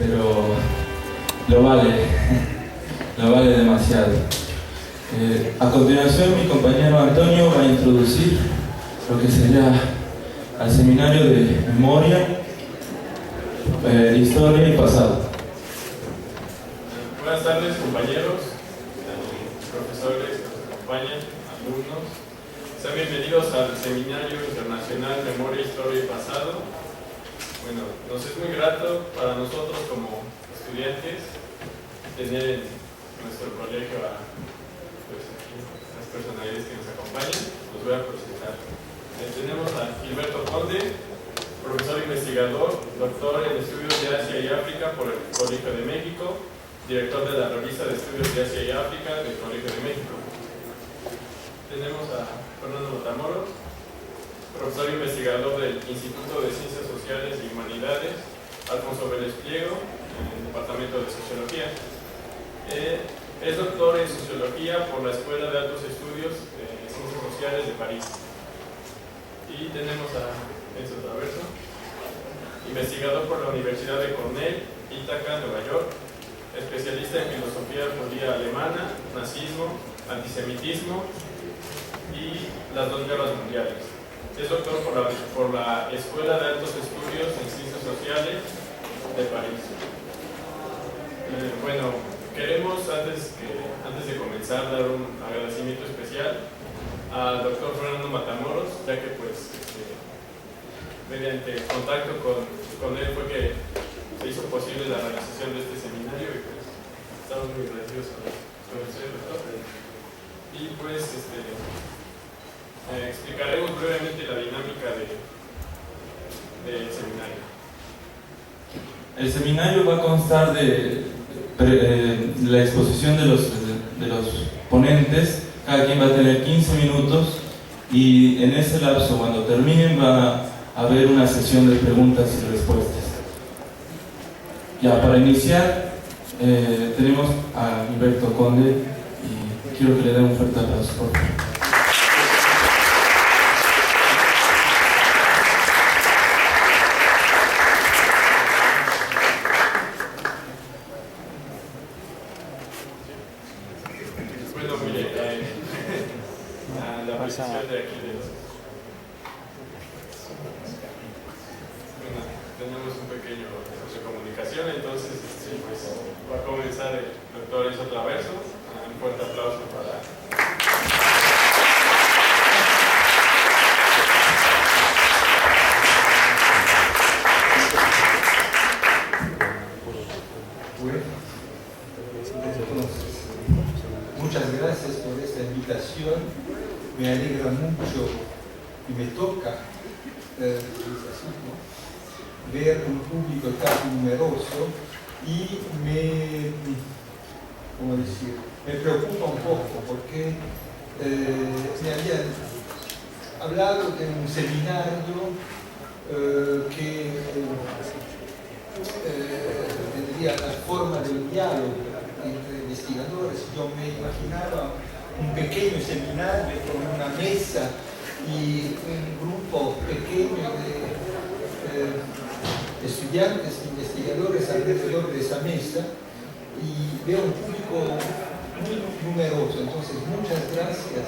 pero lo vale demasiado. A continuación, mi compañero Antonio va a introducir lo que sería al seminario de memoria, historia y pasado. Buenas tardes, compañeros, profesores que nos acompañan, alumnos. Sean bienvenidos al Seminario Internacional Memoria, Historia y Pasado. Bueno, nos es muy grato para nosotros como estudiantes tener en nuestro colegio a las personalidades que nos acompañan. Los voy a presentar. Tenemos a Gilberto Conde, profesor investigador, doctor en estudios de Asia y África por el Colegio de México, director de la revista de estudios de Asia y África del Colegio de México. Tenemos a Fernando Matamoros, profesor investigador del Instituto de Ciencias Sociales y Humanidades, Alfonso Vélez Pliego, en el Departamento de Sociología. Es doctor en Sociología por la Escuela de Altos Estudios de Ciencias Sociales de París. Y tenemos a Enzo Traverso, investigador por la Universidad de Cornell, Ítaca, Nueva York, especialista en filosofía judía alemana, nazismo, antisemitismo y las dos guerras mundiales. Es doctor por la Escuela de Altos Estudios en Ciencias Sociales de París. Bueno, queremos antes de comenzar dar un agradecimiento especial al doctor Fernando Matamoros, ya que pues mediante contacto con él fue que se hizo posible la realización de este seminario y pues estamos muy agradecidos con usted, doctor. Y pues explicaremos brevemente la dinámica del seminario. El seminario va a constar de la exposición de los ponentes. Cada quien va a tener 15 minutos y en ese lapso, cuando terminen, va a haber una sesión de preguntas y respuestas. Ya, para iniciar, tenemos a Gilberto Conde y quiero que le den un fuerte aplauso, por favor. Tenemos un pequeño proceso de comunicación, entonces pues, va a comenzar el doctor Enzo Traverso. Un fuerte aplauso para... Muchas gracias por esta invitación. Me alegra mucho y me toca ver un público tan numeroso y me preocupa un poco porque me habían hablado de un seminario que tendría la forma del diálogo entre investigadores. Yo me imaginaba un pequeño seminario con una mesa y un grupo pequeño de estudiantes, investigadores alrededor de esa mesa, y veo un público muy numeroso. Entonces, muchas gracias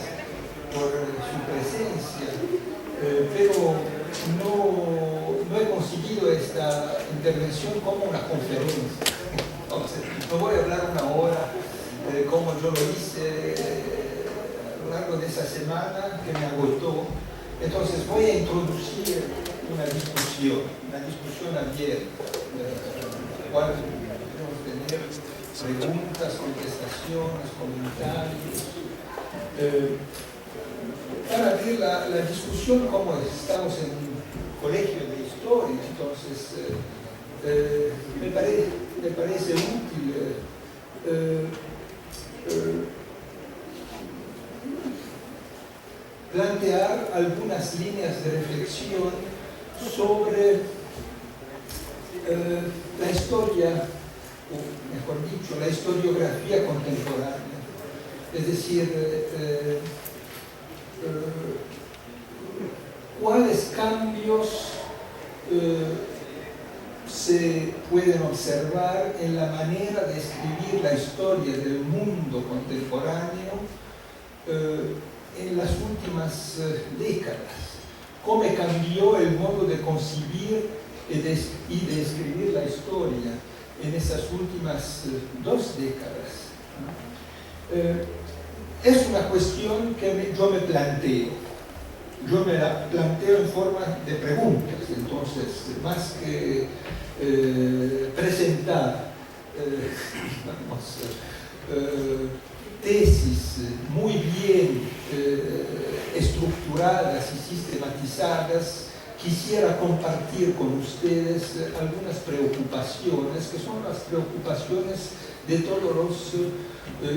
por su presencia, pero no he conseguido esta intervención como una conferencia. Entonces, no voy a hablar una hora como yo lo hice a lo largo de esa semana que me agotó. Entonces voy a introducir una discusión abierta, en la cual podemos tener preguntas, contestaciones, comentarios. Para abrir la discusión, como estamos en un colegio de historia, entonces me parece útil plantear algunas líneas de reflexión sobre la historia, o mejor dicho, la historiografía contemporánea. Es decir, cuáles cambios se pueden observar en la manera de escribir la historia del mundo contemporáneo en las últimas décadas. Cómo cambió el modo de concebir y de escribir la historia en esas últimas 2 décadas. Es una cuestión que yo me planteo. Yo me la planteo en forma de preguntas, entonces, más que presentar tesis muy bien estructuradas y sistematizadas, quisiera compartir con ustedes algunas preocupaciones, que son las preocupaciones de todos los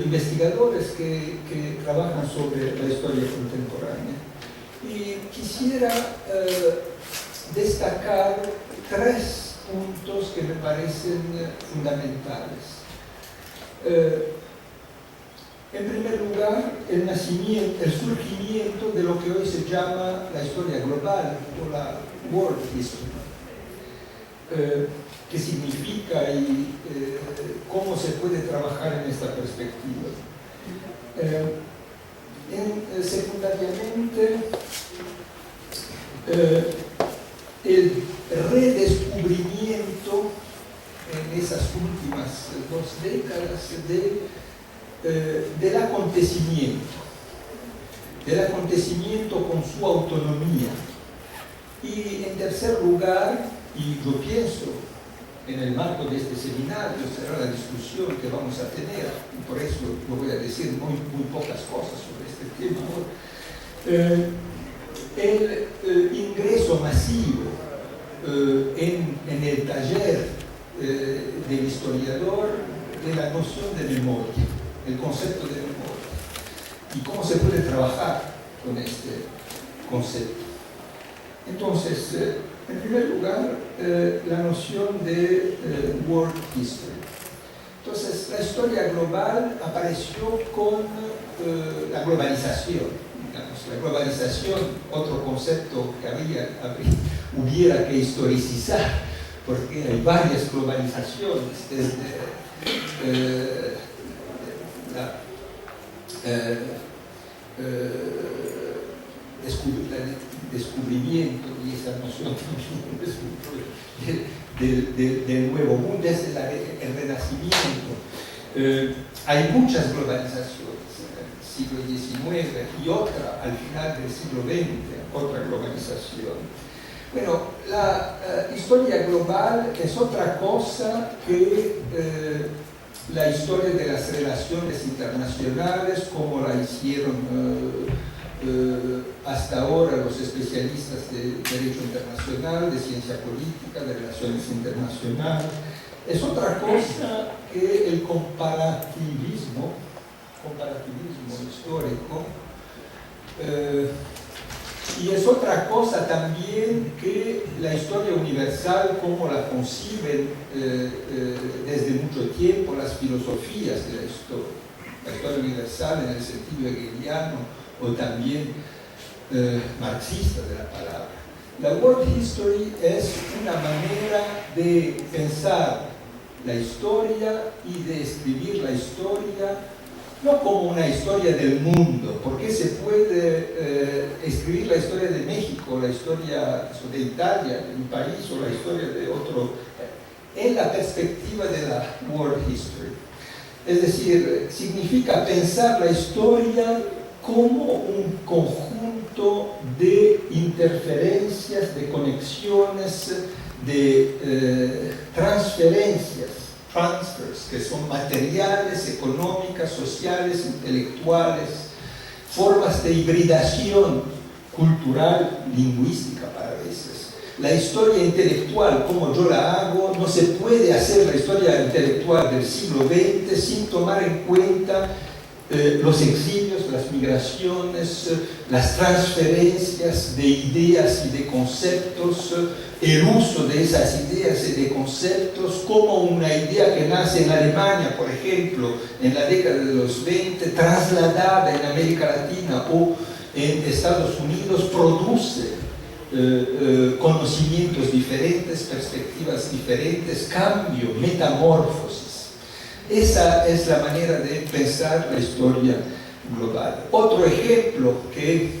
investigadores que trabajan sobre la historia contemporánea. Y quisiera destacar 3 puntos que me parecen fundamentales. En primer lugar, el surgimiento de lo que hoy se llama la historia global o la World History. ¿Qué significa y cómo se puede trabajar en esta perspectiva? Secundariamente, el redescubrimiento en esas últimas 2 décadas del acontecimiento con su autonomía. Y en tercer lugar, y yo pienso en el marco de este seminario será la discusión que vamos a tener, y por eso yo voy a decir muy pocas cosas sobre este tema ahora, el ingreso masivo en el taller del historiador de la noción de memoria, el concepto de memoria, y cómo se puede trabajar con este concepto. Entonces, en primer lugar, la noción de World History. Entonces, la historia global apareció con la globalización. Digamos, la globalización, otro concepto que hubiera que historicizar, porque hay varias globalizaciones, desde descubrimiento y esa noción del nuevo mundo, desde el Renacimiento. Hay muchas globalizaciones en el siglo XIX y otra al final del siglo XX, otra globalización. Bueno, la historia global es otra cosa que la historia de las relaciones internacionales, como la hicieron hasta ahora los especialistas de derecho internacional, de ciencia política, de relaciones internacionales. Es otra cosa que el comparativismo histórico, y es otra cosa también que la historia universal, como la conciben desde mucho tiempo las filosofías de la historia universal en el sentido hegeliano o también marxista de la palabra. La World History es una manera de pensar la historia y de escribir la historia no como una historia del mundo, porque se puede escribir la historia de México, la historia de Italia, de un país, o la historia de otro, en la perspectiva de la World History. Es decir, significa pensar la historia como un conjunto de interferencias, de conexiones, de transfers, que son materiales, económicas, sociales, intelectuales, formas de hibridación cultural, lingüística para veces. La historia intelectual, como yo la hago, no se puede hacer la historia intelectual del siglo XX sin tomar en cuenta los exilios, las migraciones, las transferencias de ideas y de conceptos, el uso de esas ideas y de conceptos, como una idea que nace en Alemania, por ejemplo, en la década de los 20, trasladada en América Latina o en Estados Unidos, produce conocimientos diferentes, perspectivas diferentes, cambio, metamorfosis. Esa es la manera de pensar la historia global. Otro ejemplo que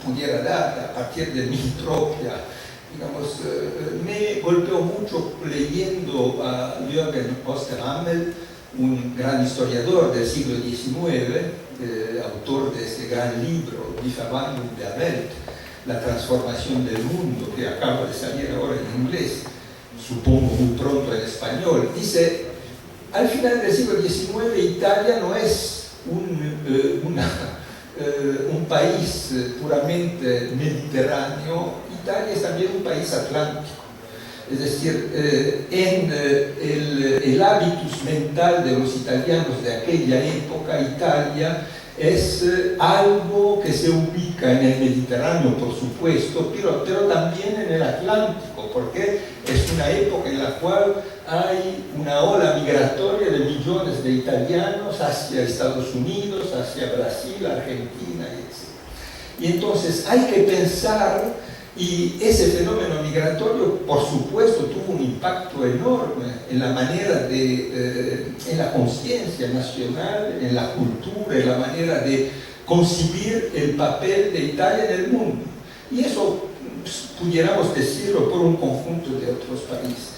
pudiera dar a partir de mi propia, digamos, me golpeó mucho leyendo a Jürgen Osterhammel, un gran historiador del siglo XIX, autor de este gran libro, Die Verwandlung der Welt, la transformación del mundo, que acaba de salir ahora en inglés, supongo muy pronto en español. Dice, al final del siglo XIX Italia no es un país puramente mediterráneo, Italia es también un país atlántico. Es decir, en el hábitus mental de los italianos de aquella época, Italia es algo que se ubica en el Mediterráneo, por supuesto, pero también en el Atlántico, porque es una época en la cual hay una ola migratoria de millones de italianos hacia Estados Unidos, hacia Brasil, Argentina, etc. Y entonces hay que pensar. Y ese fenómeno migratorio, por supuesto, tuvo un impacto enorme en la manera en la conciencia nacional, en la cultura, en la manera de concebir el papel de Italia en el mundo. Y eso pudiéramos decirlo por un conjunto de otros países.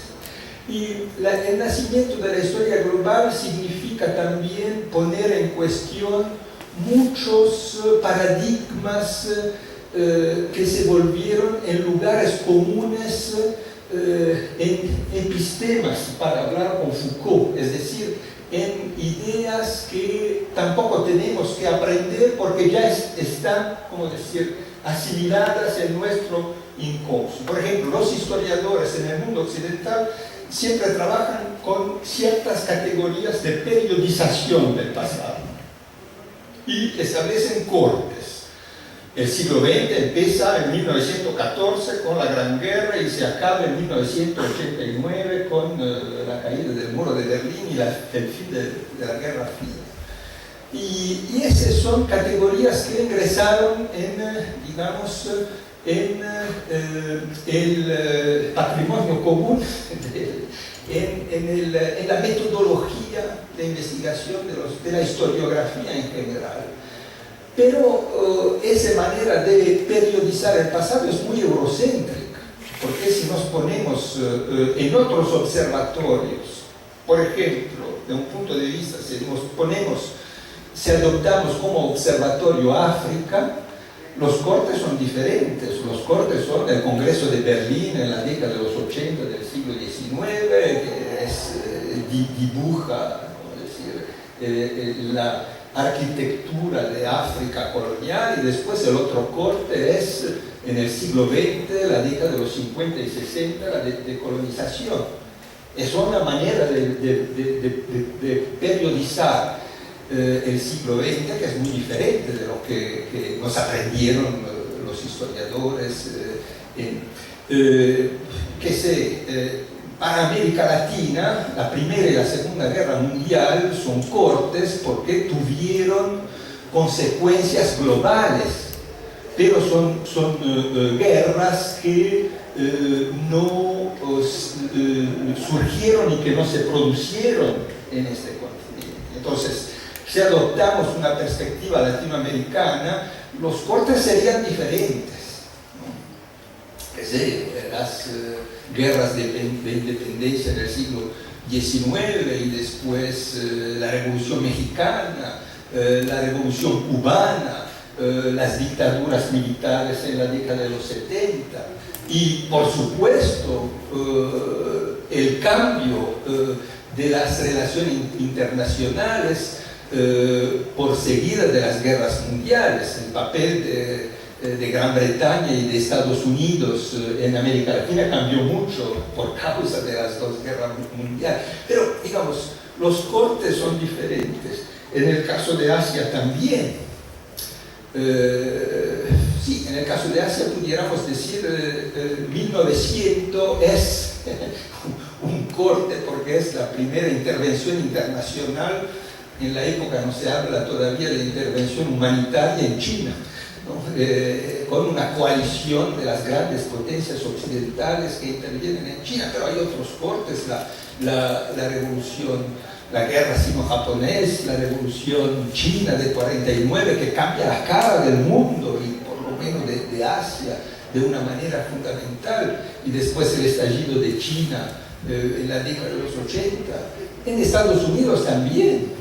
Y el nacimiento de la historia global significa también poner en cuestión muchos paradigmas que se volvieron en lugares comunes en epistemas, para hablar con Foucault, es decir, en ideas que tampoco tenemos que aprender porque ya están, como decir, asimiladas en nuestro inconsciente. Por ejemplo, los historiadores en el mundo occidental siempre trabajan con ciertas categorías de periodización del pasado y establecen cortes. El siglo XX empieza en 1914 con la Gran Guerra y se acaba en 1989 con la caída del muro de Berlín y el fin de la Guerra Fría. Y esas son categorías que ingresaron digamos, en el patrimonio común, en la metodología de investigación de la historiografía en general. Pero esa manera de periodizar el pasado es muy eurocéntrica, porque si nos ponemos en otros observatorios, por ejemplo, de un punto de vista, si adoptamos como observatorio África, los cortes son diferentes. Los cortes son del Congreso de Berlín en la década de los 80 del siglo XIX, que dibuja, ¿cómo decir?, la arquitectura de África colonial, y después el otro corte es en el siglo XX, la década de los 50 y 60, la decolonización. Es una manera de periodizar el siglo XX que es muy diferente de lo que nos aprendieron los historiadores. Para América Latina, la Primera y la Segunda Guerra Mundial son cortes porque tuvieron consecuencias globales, pero son guerras que no surgieron y que no se producieron en este continente. Entonces, si adoptamos una perspectiva latinoamericana, los cortes serían diferentes, ¿no? Las guerras de independencia del siglo XIX y después la Revolución Mexicana, la Revolución Cubana, las dictaduras militares en la década de los 70 y, por supuesto, el cambio de las relaciones internacionales por seguida de las guerras mundiales, el papel de Gran Bretaña y de Estados Unidos en América Latina cambió mucho por causa de las dos guerras mundiales. Pero, digamos, los cortes son diferentes. En el caso de Asia también. Sí, en el caso de Asia pudiéramos decir 1900 es un corte porque es la primera intervención internacional. En la época no se habla todavía de intervención humanitaria en China. ¿no? Con una coalición de las grandes potencias occidentales que intervienen en China, pero hay otros cortes, la revolución, la guerra sino-japonés, la revolución china de 49 que cambia la cara del mundo y por lo menos de Asia de una manera fundamental, y después el estallido de China en la década de los 80, en Estados Unidos también,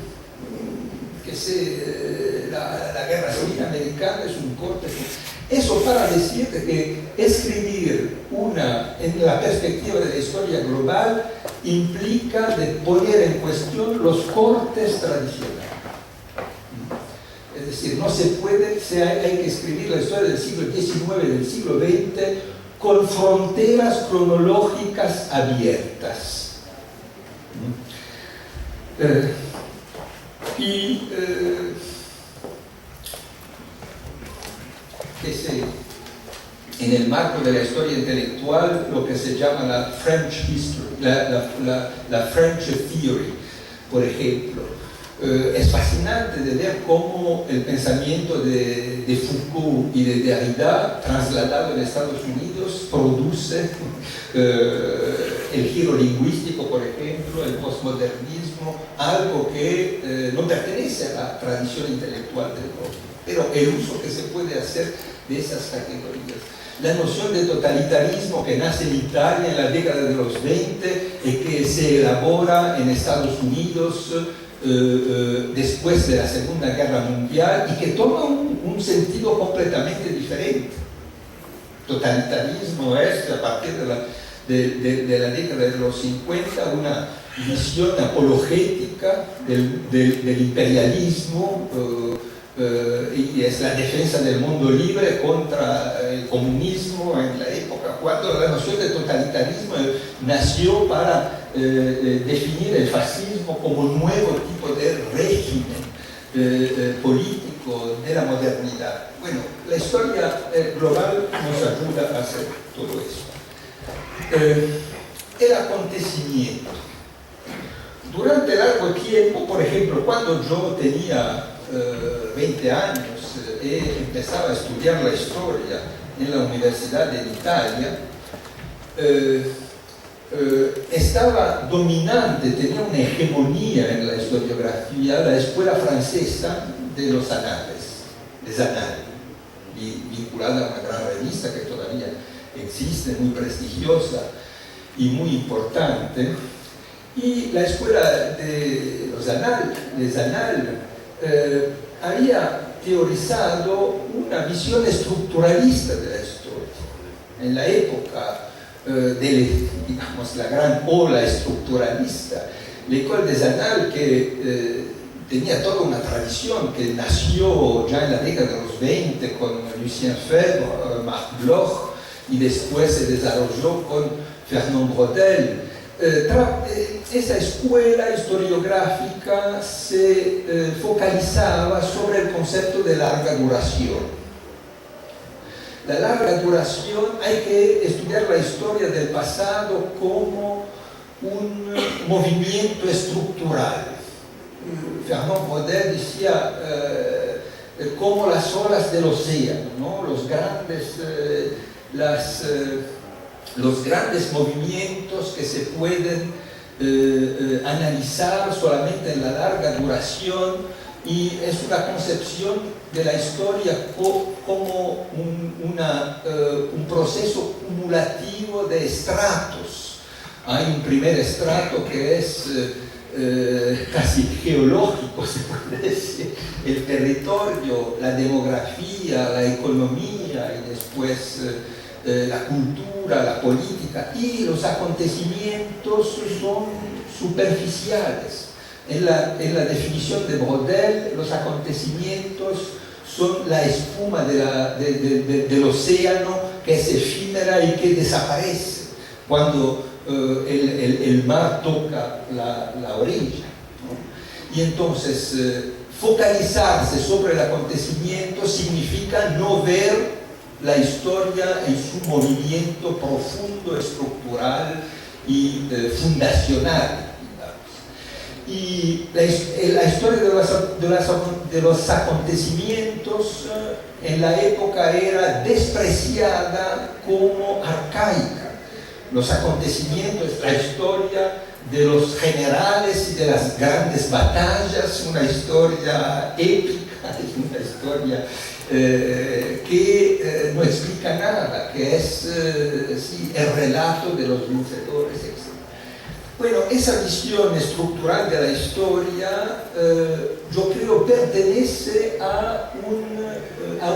la guerra civil americana es un corte. Eso para decirte que escribir en la perspectiva de la historia global implica de poner en cuestión los cortes tradicionales. Es decir, no se puede, hay que escribir la historia del siglo XIX y del siglo XX con fronteras cronológicas abiertas. En el marco de la historia intelectual, lo que se llama la French History, la French Theory, por ejemplo. Es fascinante de ver cómo el pensamiento de Foucault y de Derrida, trasladado en Estados Unidos, produce el giro lingüístico, por ejemplo, el postmodernismo, algo que no pertenece a la tradición intelectual del mundo, pero el uso que se puede hacer de esas categorías. La noción de totalitarismo que nace en Italia en la década de los 20 y que se elabora en Estados Unidos después de la Segunda Guerra Mundial y que toma un sentido completamente diferente. Totalitarismo es, a partir de la década de los 50, una visión apologética del imperialismo y es la defensa del mundo libre contra el comunismo en la época, cuando la noción de totalitarismo nació para definir el fascismo como un nuevo tipo de régimen político de la modernidad. Bueno, la historia global nos ayuda a hacer todo eso. El acontecimiento. Durante largo tiempo, por ejemplo, cuando yo tenía 20 años, empezaba a estudiar la historia en la Universidad de Italia, estaba dominante, tenía una hegemonía en la historiografía, la escuela francesa de los anales, les Annales, vinculada a una gran revista que todavía existe, muy prestigiosa y muy importante. Y la escuela de los Annales, les Annales, había teorizado una visión estructuralista de la historia. En la época digamos, la gran ola estructuralista, l'École des Annales, que tenía toda una tradición que nació ya en la década de los 20 con Lucien Febvre, Marc Bloch, y después se desarrolló con Fernand Braudel. Esa escuela historiográfica se focalizaba sobre el concepto de larga duración. La larga duración, hay que estudiar la historia del pasado como un movimiento estructural. Fernand Braudel decía como las olas del océano, ¿no? Los grandes movimientos que se pueden analizar solamente en la larga duración, y es una concepción de la historia como un proceso cumulativo de estratos. Hay un primer estrato que es casi geológico, se puede decir, el territorio, la demografía, la economía, y después la cultura, la política, y los acontecimientos son superficiales. En la definición de Braudel, los acontecimientos son la espuma del océano que es efímera y que desaparece cuando el mar toca la orilla, ¿no? Y entonces focalizarse sobre el acontecimiento significa no ver la historia en su movimiento profundo, estructural y fundacional. y la historia de los acontecimientos en la época era despreciada como arcaica. Los acontecimientos, la historia de los generales y de las grandes batallas, una historia épica, una historia que no explica nada, que es sí, el relato de los vencedores, etc. Bueno, esa visión estructural de la historia, yo creo, pertenece a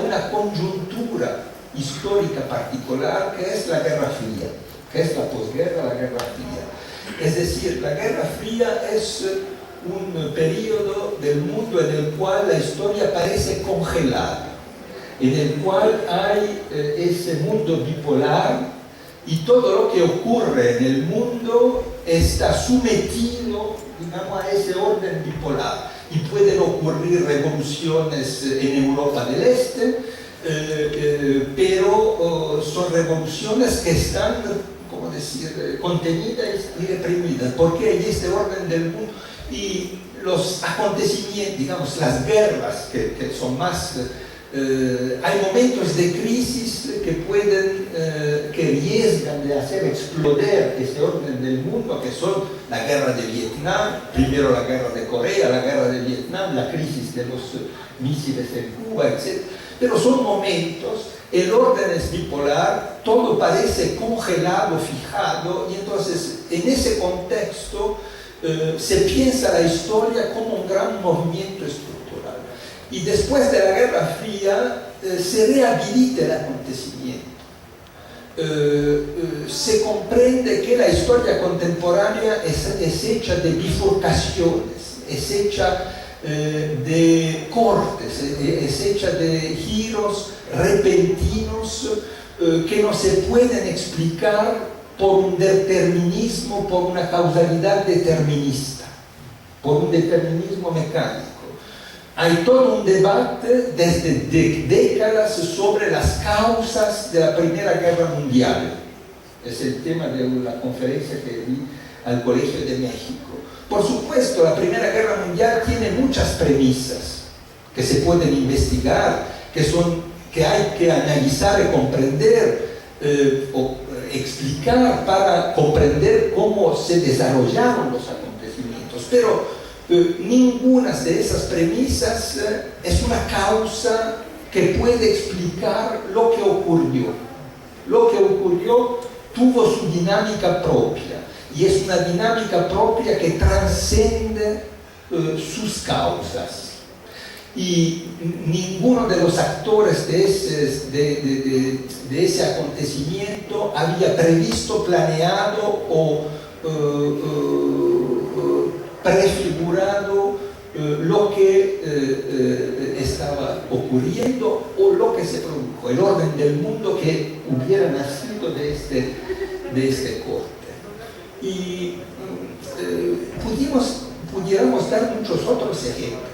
una coyuntura histórica particular que es la Guerra Fría, que es la posguerra, la Guerra Fría. Es decir, la Guerra Fría es un periodo del mundo en el cual la historia parece congelada, en el cual hay ese mundo bipolar y todo lo que ocurre en el mundo está sometido, digamos, a ese orden bipolar. Y pueden ocurrir revoluciones en Europa del Este, pero son revoluciones que están, ¿cómo decir?, contenidas y reprimidas, porque hay este orden del mundo. Y los acontecimientos, digamos, las guerras que son más... hay momentos de crisis que riesgan de hacer explotar ese orden del mundo, que son la guerra de Vietnam, primero la guerra de Corea, la guerra de Vietnam, la crisis de los misiles en Cuba, etc. Pero son momentos, el orden es bipolar, todo parece congelado, fijado, y entonces en ese contexto se piensa la historia como un gran movimiento estructural. Y después de la Guerra Fría se rehabilita el acontecimiento. Se comprende que la historia contemporánea es hecha de bifurcaciones, es hecha de cortes, es hecha de giros repentinos que no se pueden explicar por un determinismo, por una causalidad determinista, por un determinismo mecánico. Hay todo un debate desde décadas sobre las causas de la Primera Guerra Mundial. Es el tema de la conferencia que di al Colegio de México. Por supuesto, la Primera Guerra Mundial tiene muchas premisas que se pueden investigar, que hay que analizar y comprender o explicar para comprender cómo se desarrollaron los acontecimientos. Pero ninguna de esas premisas es una causa que puede explicar lo que ocurrió. Lo que ocurrió tuvo su dinámica propia, y es una dinámica propia que trasciende sus causas. Y ninguno de los actores de ese acontecimiento había previsto, planeado o prefigurado lo que estaba ocurriendo o lo que se produjo, el orden del mundo que hubiera nacido de este corte. Y pudiéramos dar muchos otros ejemplos.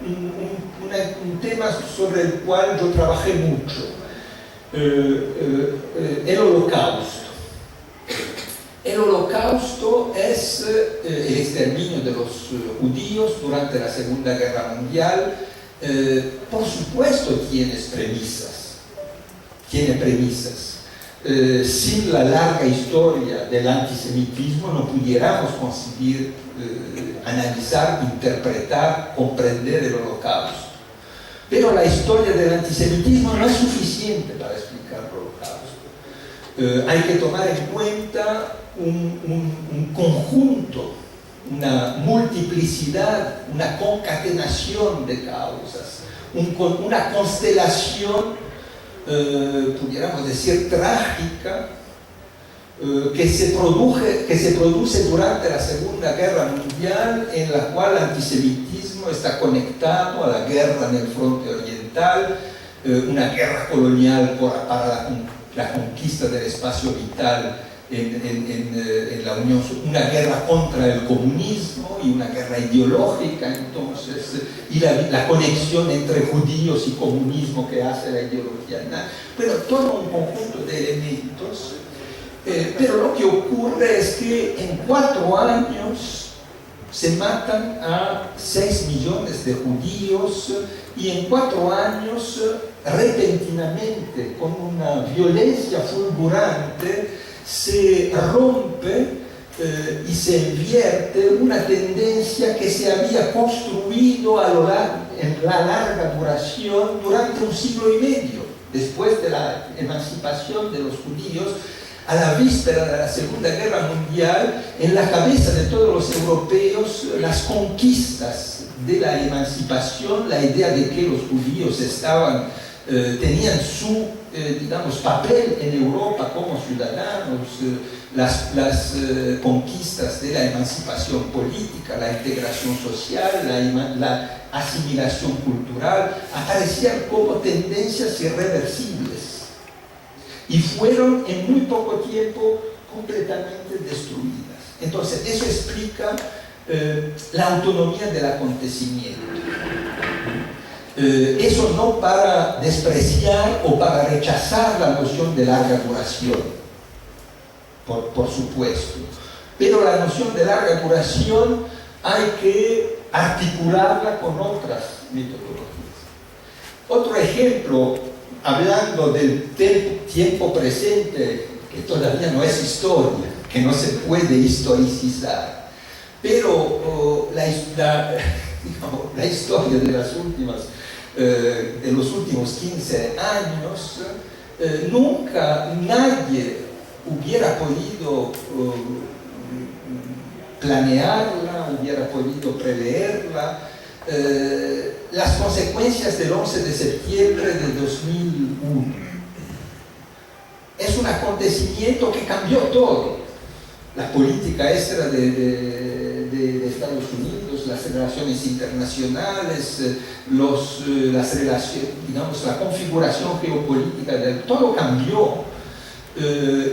Un tema sobre el cual yo trabajé mucho, el Holocausto. El Holocausto es el exterminio de los judíos durante la Segunda Guerra Mundial. Por supuesto tiene premisas. Sin la larga historia del antisemitismo no pudiéramos conseguir analizar, interpretar, comprender el Holocausto. Pero la historia del antisemitismo no es suficiente para explicar el Holocausto. Hay que tomar en cuenta un conjunto, una multiplicidad, una concatenación de causas, una constelación, pudiéramos decir, trágica, que se produce durante la Segunda Guerra Mundial, en la cual el antisemitismo está conectado a la guerra en el fronte oriental, una guerra colonial para la conquista del espacio vital en la Unión Soviética, una guerra contra el comunismo y una guerra ideológica, entonces, y la conexión entre judíos y comunismo que hace la ideología. Bueno, todo un conjunto de elementos, pero lo que ocurre es que en 4 años se matan a 6 millones de judíos y en 4 años, repentinamente, con una violencia fulgurante, se rompe y se invierte una tendencia que se había construido en la larga duración durante un siglo y medio, después de la emancipación de los judíos. A la víspera de la Segunda Guerra Mundial, en la cabeza de todos los europeos, las conquistas de la emancipación, la idea de que los judíos tenían su digamos, papel en Europa como ciudadanos, las conquistas de la emancipación política, la integración social, la asimilación cultural, aparecían como tendencias irreversibles y fueron en muy poco tiempo completamente destruidas. Entonces, eso explica la autonomía del acontecimiento. Eso no para despreciar o para rechazar la noción de larga duración, por supuesto, pero la noción de larga duración hay que articularla con otras metodologías. Otro ejemplo, hablando del tiempo presente, que todavía no es historia, que no se puede historicizar, pero la historia de los últimos 15 años, nunca nadie hubiera podido planearla, hubiera podido preverla. Las consecuencias del 11 de septiembre de 2001 es un acontecimiento que cambió todo: la política exterior de Estados Unidos, las relaciones internacionales, las relaciones, digamos, la configuración geopolítica, todo cambió.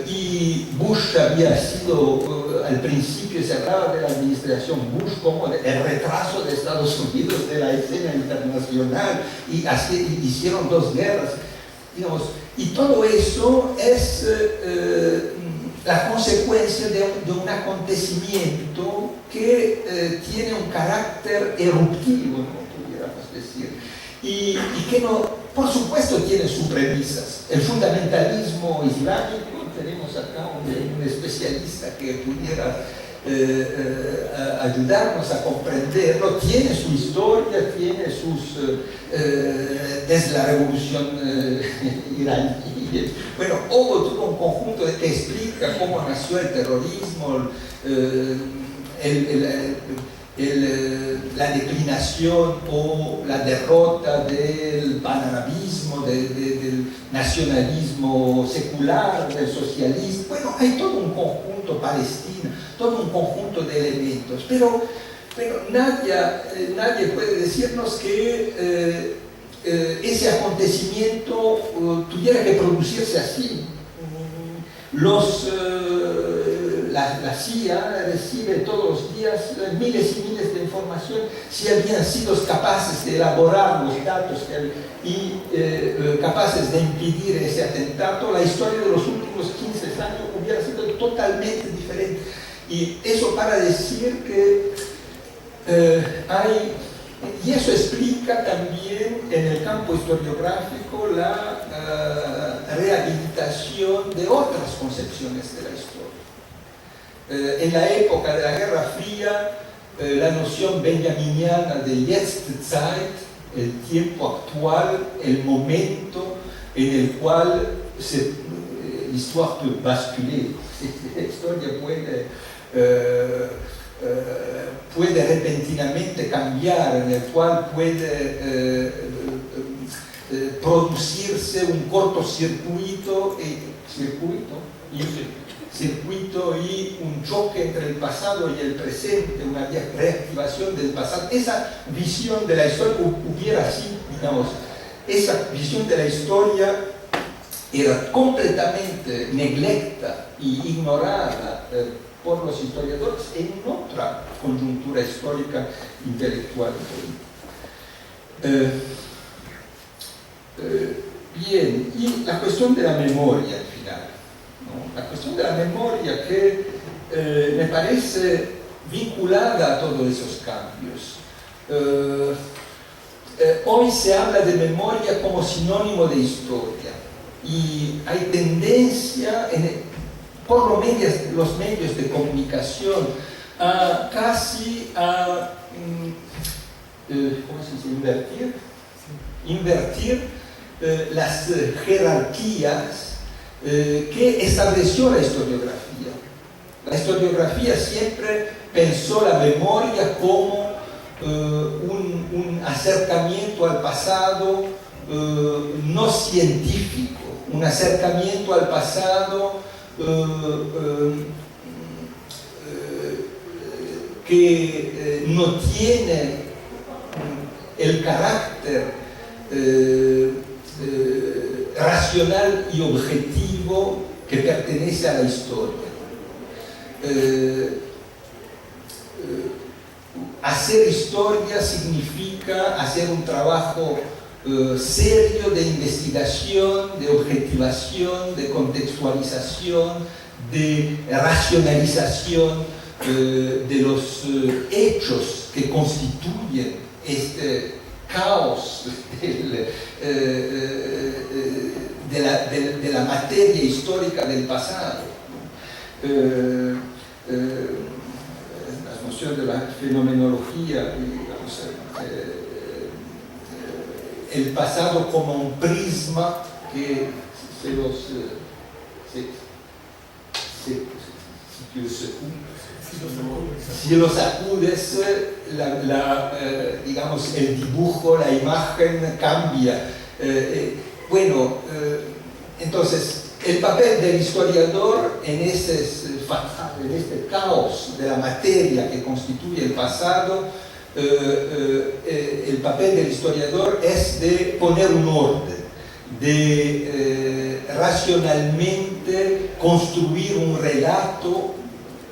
Y Bush había sido, al principio se hablaba de la administración Bush como el retraso de Estados Unidos de la escena internacional, y así hicieron 2 guerras, digamos, y todo eso es la consecuencia de un acontecimiento que tiene un carácter eruptivo, ¿no?, pudiéramos decir, y que no, por supuesto, tiene sus premisas. El fundamentalismo islámico, tenemos acá un especialista que pudiera ayudarnos a comprenderlo, tiene su historia, tiene sus desde la revolución iraní. Bueno, hubo todo un conjunto que explica cómo nació el terrorismo, la declinación o la derrota del panarabismo, del nacionalismo secular, del socialismo. Bueno, hay todo un conjunto, Palestina, todo un conjunto de elementos, pero nadie puede decirnos que ese acontecimiento tuviera que producirse así. La CIA recibe todos los días miles y miles de información. Si habían sido capaces de elaborar los datos y capaces de impedir ese atentado, la historia de los últimos 15 años hubiera sido totalmente diferente. Y eso para decir que y eso explica también en el campo historiográfico la rehabilitación de otras concepciones de la historia. En la época de la Guerra Fría, la noción benjaminiana de Jetztzeit, el tiempo actual, el momento en el cual l'histoire peut basculer, la historia puede repentinamente cambiar, en el cual puede producirse un cortocircuito y un choque entre el pasado y el presente, una reactivación del pasado. Esa visión de la historia hubiera sido, digamos, esa visión de la historia era completamente neglecta y ignorada por los historiadores en otra conjuntura histórica, intelectual y política. Bien, y la cuestión de la memoria al final, ¿no? La cuestión de la memoria que me parece vinculada a todos esos cambios. Hoy se habla de memoria como sinónimo de historia y hay tendencia, por los medios de comunicación, casi a ¿cómo se dice? Invertir las jerarquías que estableció la historiografía. La historiografía siempre pensó la memoria como un acercamiento al pasado no científico, un acercamiento al pasado que no tiene el carácter racional y objetivo que pertenece a la historia. Hacer historia significa hacer un trabajo serio de investigación, de objetivación, de contextualización, de racionalización de los hechos que constituyen este caos de la materia histórica del pasado. La noción de la fenomenología, digamos, el pasado como un prisma que si lo sacudes, digamos, el dibujo, la imagen cambia. Entonces, el papel del historiador en este caos de la materia que constituye el pasado, el papel del historiador es de poner un orden, de racionalmente construir un relato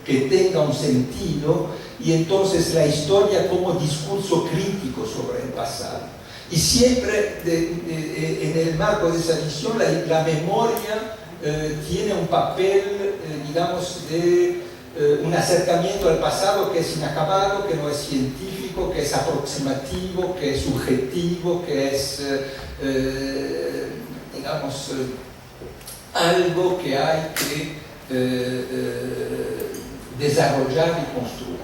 que tenga un sentido, y entonces la historia como discurso crítico sobre el pasado. Y siempre en el marco de esa visión la memoria tiene un papel, digamos, de un acercamiento al pasado que es inacabado, que no es científico, que es aproximativo, que es subjetivo, que es, digamos, algo que hay que desarrollar y construir.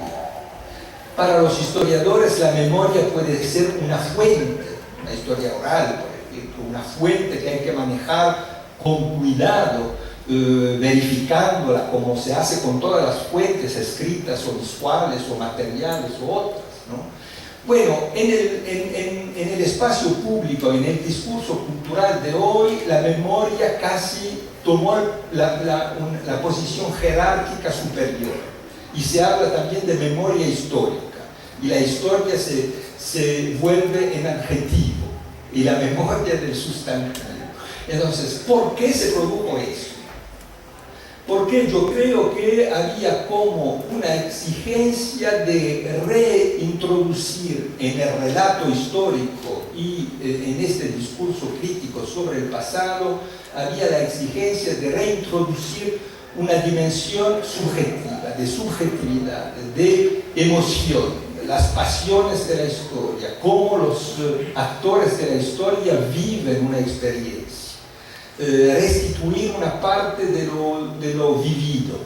Para los historiadores la memoria puede ser una fuente, una historia oral, por ejemplo, una fuente que hay que manejar con cuidado, verificándola como se hace con todas las fuentes escritas o visuales o materiales o otras, ¿no? Bueno, en el espacio público, en el discurso cultural de hoy, la memoria casi tomó la posición jerárquica superior, y se habla también de memoria histórica, y la historia se vuelve en adjetivo y la memoria del sustantivo. Entonces, ¿por qué se produjo eso? Porque yo creo que había como una exigencia de reintroducir en el relato histórico y en este discurso crítico sobre el pasado, había la exigencia de reintroducir una dimensión subjetiva, de subjetividad, de emoción, las pasiones de la historia, cómo los actores de la historia viven una experiencia, restituir una parte de lo vivido.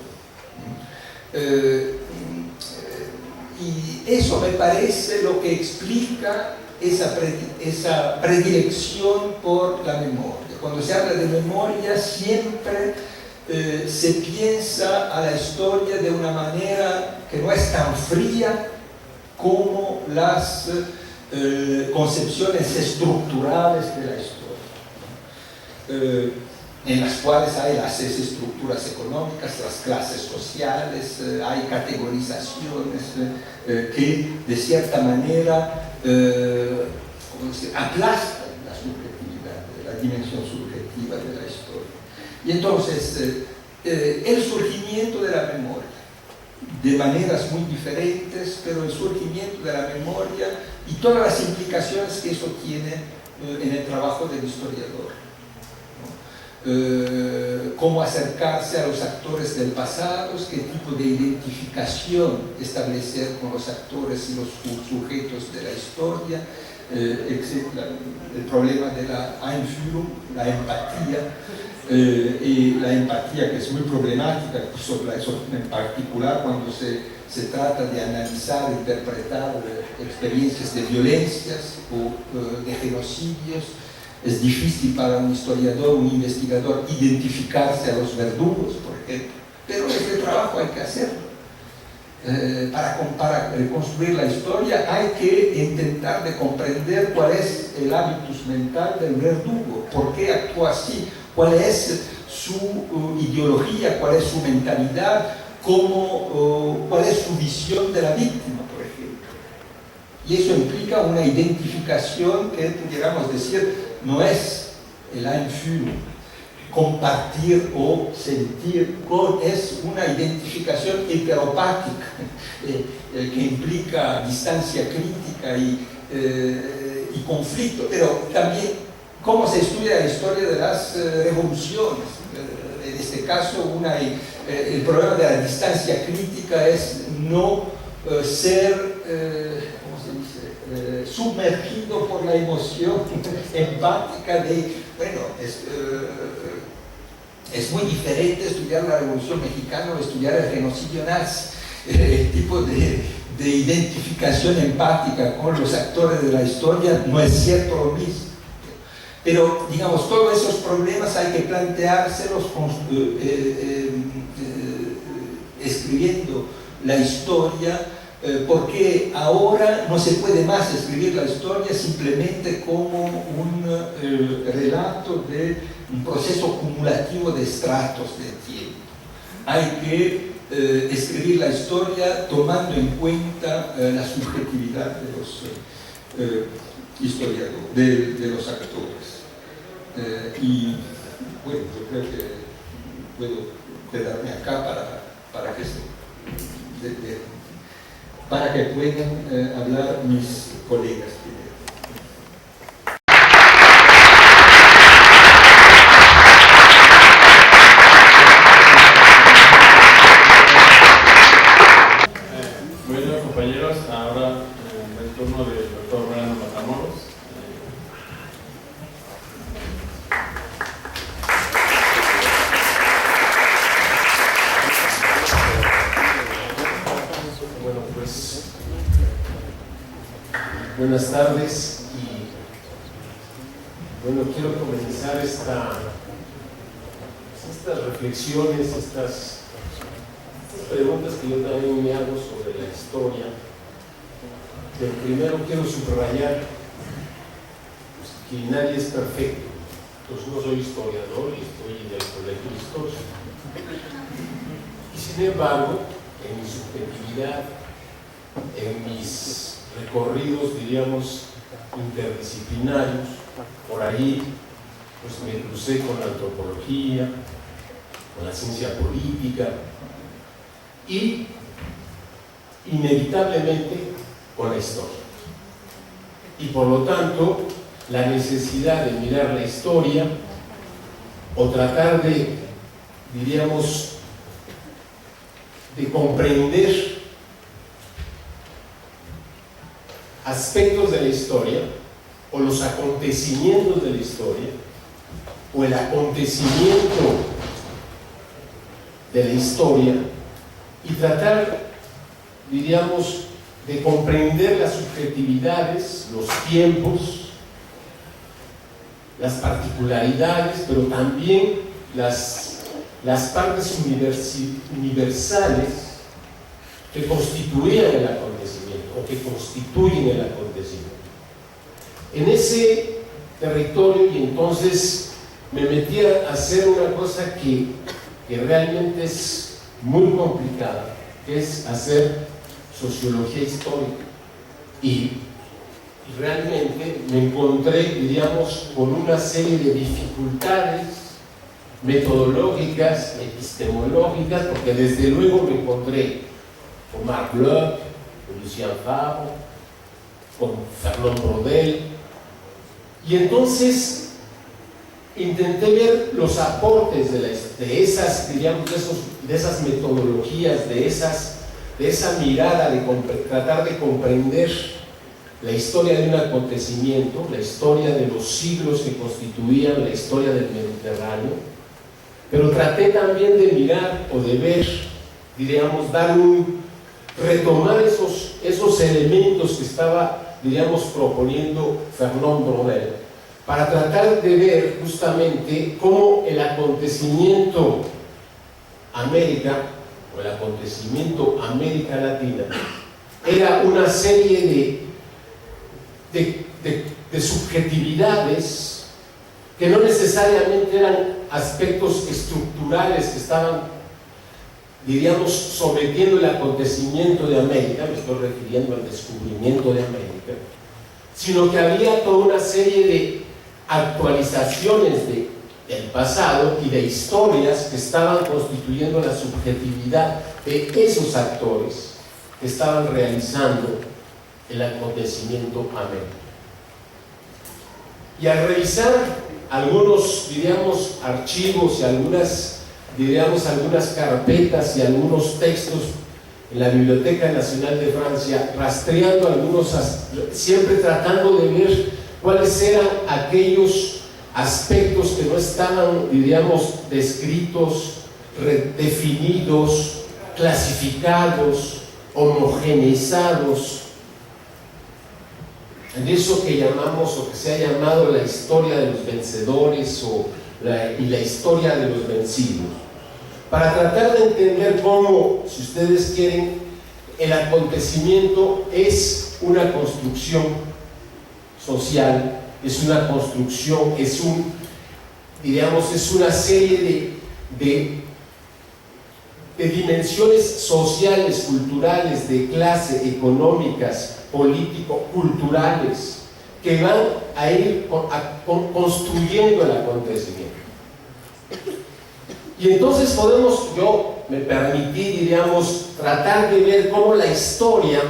Y eso me parece lo que explica esa predilección por la memoria. Cuando se habla de memoria siempre se piensa a la historia de una manera que no es tan fría como las concepciones estructurales de la historia, en las cuales hay las estructuras económicas, las clases sociales, hay categorizaciones que de cierta manera aplastan la subjetividad, la dimensión subjetiva de la historia. Y entonces el surgimiento de la memoria, de maneras muy diferentes, pero el surgimiento de la memoria y todas las implicaciones que eso tiene en el trabajo del historiador, ¿no? cómo acercarse a los actores del pasado, qué tipo de identificación establecer con los actores y los sujetos de la historia, el problema de la Einfühlung, la empatía, y la empatía que es muy problemática, en particular cuando se trata de analizar, interpretar experiencias de violencias o de genocidios. Es difícil para un historiador, un investigador, identificarse a los verdugos, por ejemplo, pero ese trabajo hay que hacerlo. Para reconstruir la historia hay que intentar de comprender cuál es el hábitus mental del verdugo, por qué actúa así, cuál es su ideología, cuál es su mentalidad, cuál es su visión de la víctima, por ejemplo. Y eso implica una identificación que pudiéramos decir no es el Einfühlung, compartir o sentir, es una identificación heteropática que implica distancia crítica y conflicto, pero también cómo se estudia la historia de las revoluciones. En este caso, el problema de la distancia crítica es no ser sumergido por la emoción empática de, bueno, es muy diferente estudiar la Revolución Mexicana o estudiar el genocidio nazi. El tipo de identificación empática con los actores de la historia no es cierto lo mismo. Pero, digamos, todos esos problemas hay que planteárselos escribiendo la historia, porque ahora no se puede más escribir la historia simplemente como un relato de un proceso cumulativo de estratos de tiempo. Hay que escribir la historia tomando en cuenta la subjetividad de los historiadores, de los actores. Y bueno, yo creo que puedo quedarme acá para que puedan hablar mis colegas primero. Bueno, compañeros, ahora el turno del doctor Brando Matamoros. Bueno, pues buenas tardes y bueno, quiero comenzar estas reflexiones, estas preguntas que yo también me hago sobre la historia. Pero primero quiero subrayar que nadie es perfecto. Pues no soy historiador y estoy en el colegio de historia. Y sin embargo, en mi subjetividad, en mis recorridos, diríamos, interdisciplinarios, por ahí pues me crucé con la antropología, con la ciencia política y inevitablemente con la historia. Y por lo tanto, la necesidad de mirar la historia o tratar de, diríamos, de comprender aspectos de la historia o los acontecimientos de la historia o el acontecimiento de la historia y tratar, diríamos, de comprender las subjetividades, los tiempos, las particularidades, pero también las partes universales que constituían el acontecimiento o que constituyen el acontecimiento. En ese territorio, y entonces me metí a hacer una cosa que realmente es muy complicada, que es hacer sociología histórica. Y realmente me encontré, diríamos, con una serie de dificultades metodológicas, epistemológicas, porque desde luego me encontré con Marc Bloch, con Lucien Favre, con Fernand Braudel, y entonces intenté ver los aportes de esas, diríamos, de esas metodologías, de esa mirada de tratar de comprender la historia de un acontecimiento, la historia de los siglos que constituían la historia del Mediterráneo, pero traté también de mirar o de ver, diríamos, retomar esos elementos que estaba, diríamos, proponiendo Fernand Braudel, para tratar de ver justamente cómo el acontecimiento América, o el acontecimiento América Latina, era una serie de subjetividades que no necesariamente eran aspectos estructurales que estaban, diríamos, sometiendo el acontecimiento de América, me estoy refiriendo al descubrimiento de América, sino que había toda una serie de actualizaciones del pasado y de historias que estaban constituyendo la subjetividad de esos actores que estaban realizando el acontecimiento América. Y al revisar algunos, diríamos, archivos y algunas carpetas y algunos textos en la Biblioteca Nacional de Francia, rastreando algunos, siempre tratando de ver cuáles eran aquellos aspectos que no estaban, diríamos, descritos, definidos, clasificados, homogeneizados, en eso que llamamos, o que se ha llamado, la historia de los vencedores y la historia de los vencidos, para tratar de entender cómo, si ustedes quieren, el acontecimiento es una construcción social, es una construcción, es una serie de dimensiones sociales, culturales, de clase, económicas, político-culturales, que van a ir construyendo el acontecimiento. Y entonces yo me permití, diríamos, tratar de ver cómo la historia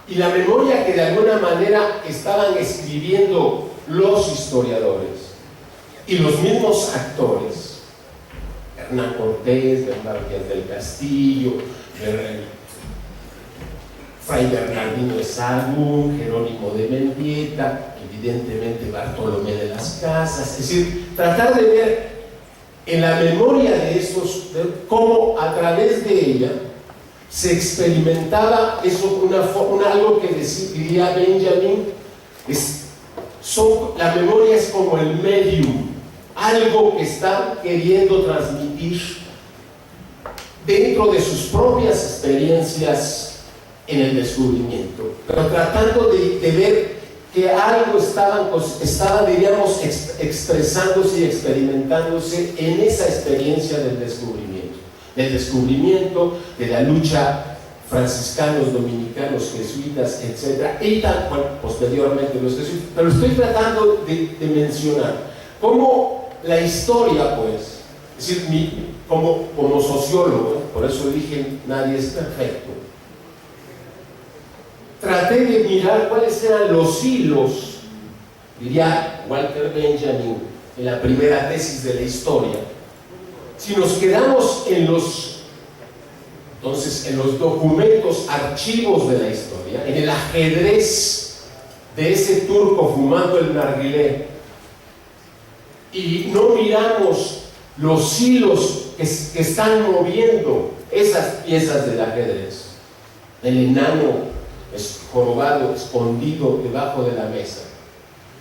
y la memoria que de alguna manera estaban escribiendo los historiadores y los mismos actores, Hernán Cortés, Bernardo Díaz del Castillo, Fray Bernardino de Sahagún, Jerónimo de Mendieta, evidentemente Bartolomé de las Casas, es decir, tratar de ver en la memoria de estos, cómo a través de ella se experimentaba eso, algo que diría Benjamin, la memoria es como el medium, algo que está queriendo transmitir dentro de sus propias experiencias en el descubrimiento, pero tratando de ver que algo estaba, diríamos, expresándose y experimentándose en esa experiencia del descubrimiento, de la lucha franciscanos, dominicanos, jesuitas, etc. Y posteriormente los jesuitas. Pero estoy tratando de mencionar cómo la historia, pues, es decir, como sociólogo, por eso dije, nadie es perfecto, traté de mirar cuáles eran los hilos, diría Walter Benjamin en la primera tesis de la historia. Si nos quedamos en los documentos, archivos de la historia, en el ajedrez de ese turco fumando el narguilé, y no miramos los hilos que están moviendo esas piezas del ajedrez, el enano jorobado, escondido debajo de la mesa,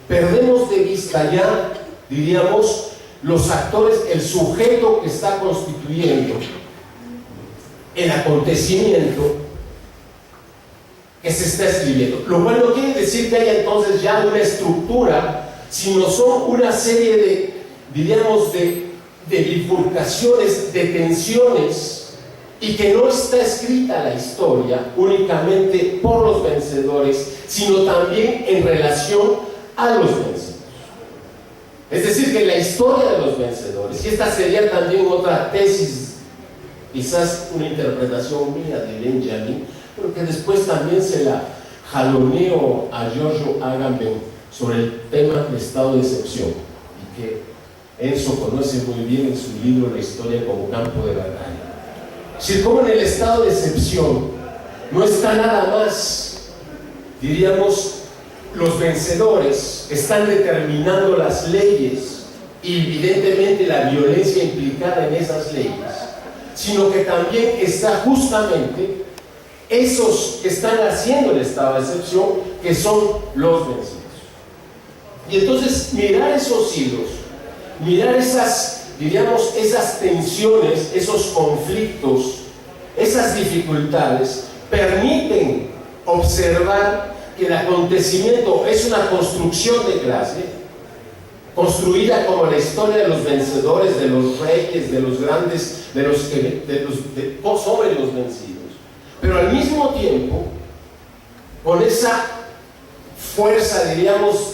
perdemos de vista ya, diríamos, los actores, el sujeto que está constituyendo el acontecimiento que se está escribiendo, lo cual no quiere decir que haya entonces ya una estructura, sino son una serie de, diríamos, de bifurcaciones, de tensiones, y que no está escrita la historia únicamente por los vencedores, sino también en relación a los vencedores. Es decir, que la historia de los vencedores, y esta sería también otra tesis, quizás una interpretación mía de Benjamin, pero que después también se la jaloneo a Giorgio Agamben sobre el tema del estado de excepción, y que Enzo conoce muy bien en su libro La historia como campo de batalla. Es decir, como en el estado de excepción no está nada más, diríamos, los vencedores que están determinando las leyes y evidentemente la violencia implicada en esas leyes, sino que también está justamente esos que están haciendo el estado de excepción, que son los vencidos. Y entonces mirar esos hilos, mirar esas, diríamos, esas tensiones, esos conflictos, esas dificultades, permiten observar que el acontecimiento es una construcción de clase, construida como la historia de los vencedores, de los reyes, de los grandes, sobre los vencidos. Pero al mismo tiempo, con esa fuerza, diríamos,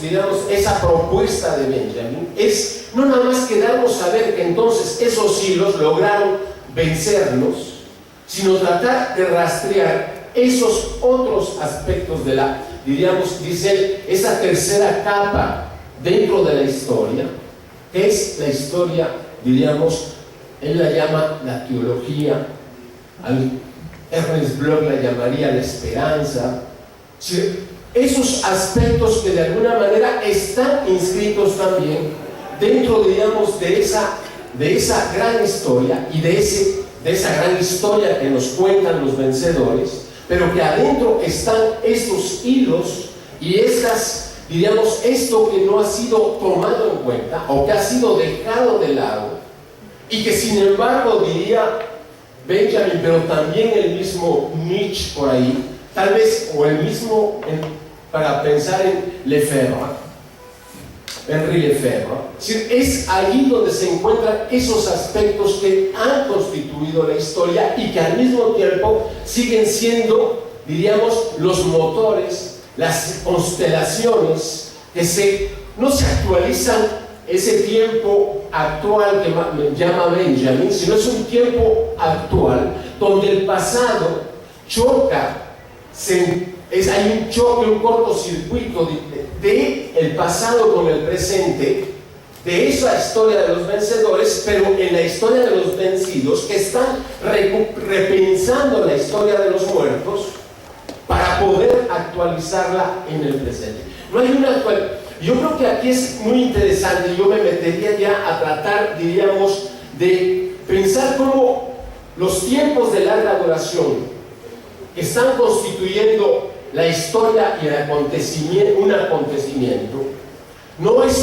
esa propuesta de Benjamin, es no nada más que darnos a ver que entonces esos hilos lograron vencernos, sino tratar de rastrear esos otros aspectos de la, diríamos, dice él, esa tercera capa dentro de la historia, que es la historia, diríamos, él la llama la teología, Ernest Bloch la llamaría la esperanza. Esos aspectos que de alguna manera están inscritos también dentro, digamos, de esa gran historia y de esa gran historia que nos cuentan los vencedores, pero que adentro están estos hilos y estas, diríamos, esto que no ha sido tomado en cuenta o que ha sido dejado de lado y que sin embargo, diría Benjamin, pero también el mismo Nietzsche por ahí, tal vez, o el mismo, para pensar en Lefebvre, Henri Lefebvre, es allí donde se encuentran esos aspectos que han constituido la historia y que al mismo tiempo siguen siendo, diríamos, los motores, las constelaciones que no se actualizan ese tiempo actual que llama Benjamin, sino es un tiempo actual donde el pasado choca, hay un choque, un cortocircuito de el pasado con el presente, de esa historia de los vencedores, pero en la historia de los vencidos, que están repensando la historia de los muertos para poder actualizarla en el presente. No hay una Yo creo que aquí es muy interesante, yo me metería ya a tratar, diríamos, de pensar cómo los tiempos de larga duración que están constituyendo la historia y un acontecimiento, no es,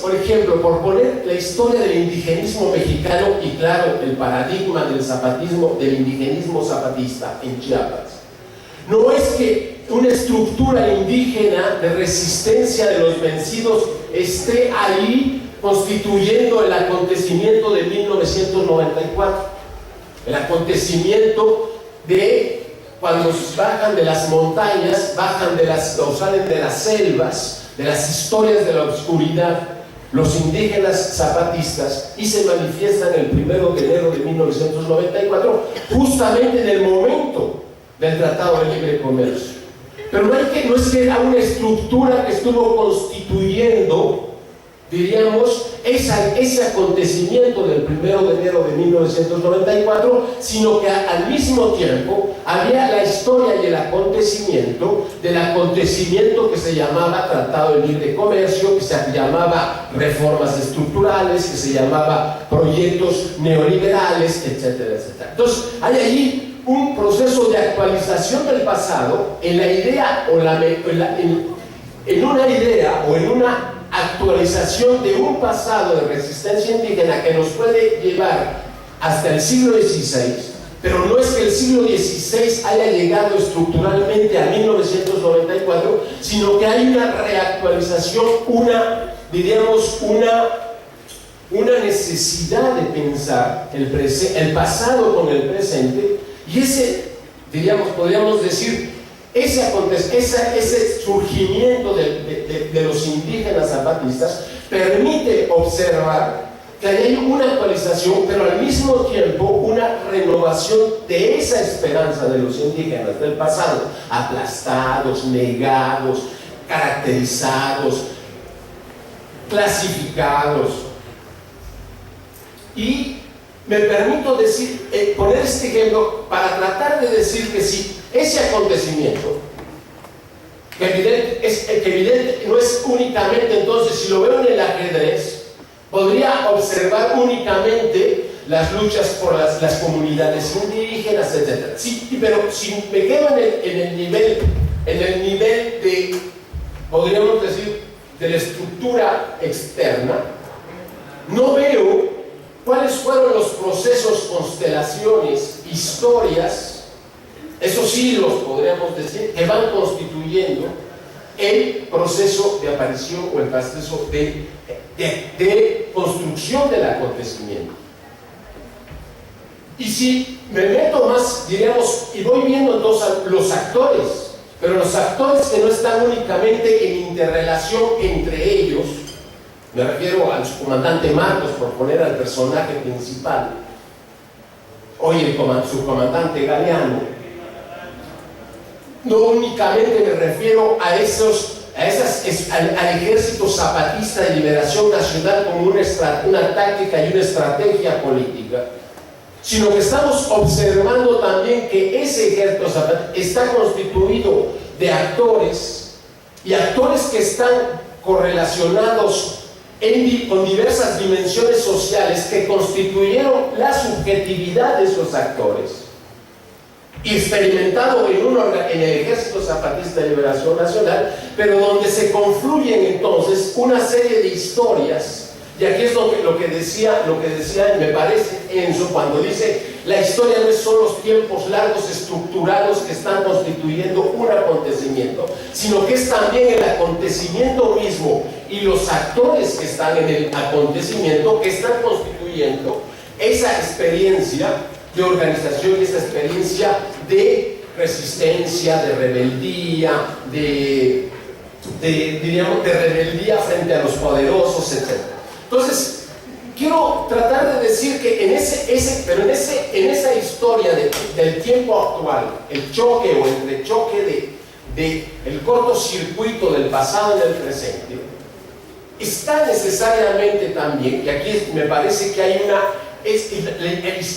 por ejemplo, por poner la historia del indigenismo mexicano y claro, el paradigma del zapatismo, del indigenismo zapatista en Chiapas. No es que una estructura indígena de resistencia de los vencidos esté ahí constituyendo el acontecimiento de 1994, el acontecimiento de cuando bajan de las montañas, o salen de las selvas, de las historias de la oscuridad, los indígenas zapatistas, y se manifiestan el 1 de enero de 1994, justamente en el momento del Tratado de Libre Comercio. Pero no es que era una estructura que estuvo constituyendo, diríamos, ese acontecimiento del 1 de enero de 1994, sino que al mismo tiempo había la historia y el acontecimiento del acontecimiento que se llamaba Tratado de Libre Comercio, que se llamaba reformas estructurales, que se llamaba proyectos neoliberales, etcétera, etcétera. Entonces, hay allí un proceso de actualización del pasado en la idea en una idea o en una actualización de un pasado de resistencia indígena que nos puede llevar hasta el siglo XVI, pero no es que el siglo XVI haya llegado estructuralmente a 1994, sino que hay una reactualización, una necesidad de pensar el pasado con el presente. Y podríamos decir, ese surgimiento de los indígenas zapatistas permite observar que hay una actualización, pero al mismo tiempo una renovación de esa esperanza de los indígenas del pasado, aplastados, negados, caracterizados, clasificados. Y me permito poner este ejemplo para tratar de decir que si ese acontecimiento, que evidente no es únicamente, entonces, si lo veo en el ajedrez, podría observar únicamente las luchas por las comunidades indígenas, etc. Sí, pero si me quedo en el nivel de, podríamos decir, de la estructura externa, no veo cuáles fueron los procesos, constelaciones, historias, esos hilos, podríamos decir, que van constituyendo el proceso de aparición o el proceso de construcción del acontecimiento. Y si me meto más, diríamos, y voy viendo entonces los actores, pero los actores que no están únicamente en interrelación entre ellos, me refiero al subcomandante Marcos, por poner al personaje principal, hoy el subcomandante Galeano, no únicamente me refiero al Ejército Zapatista de Liberación Nacional como una táctica y una estrategia política, sino que estamos observando también que ese Ejército Zapatista está constituido de actores, y actores que están correlacionados con diversas dimensiones sociales que constituyeron la subjetividad de esos actores, experimentado en el Ejército Zapatista de Liberación Nacional, pero donde se confluyen entonces una serie de historias. Y aquí es lo que decía, me parece, Enzo, cuando dice: la historia no son los tiempos largos estructurados que están constituyendo un acontecimiento, sino que es también el acontecimiento mismo y los actores que están en el acontecimiento que están constituyendo esa experiencia de organización y esa experiencia de resistencia, de rebeldía, diríamos, de rebeldía frente a los poderosos, etc. Entonces, quiero tratar de decir que en esa historia del tiempo actual, el choque o entrechoque el cortocircuito del pasado y del presente, está necesariamente también, y aquí me parece que hay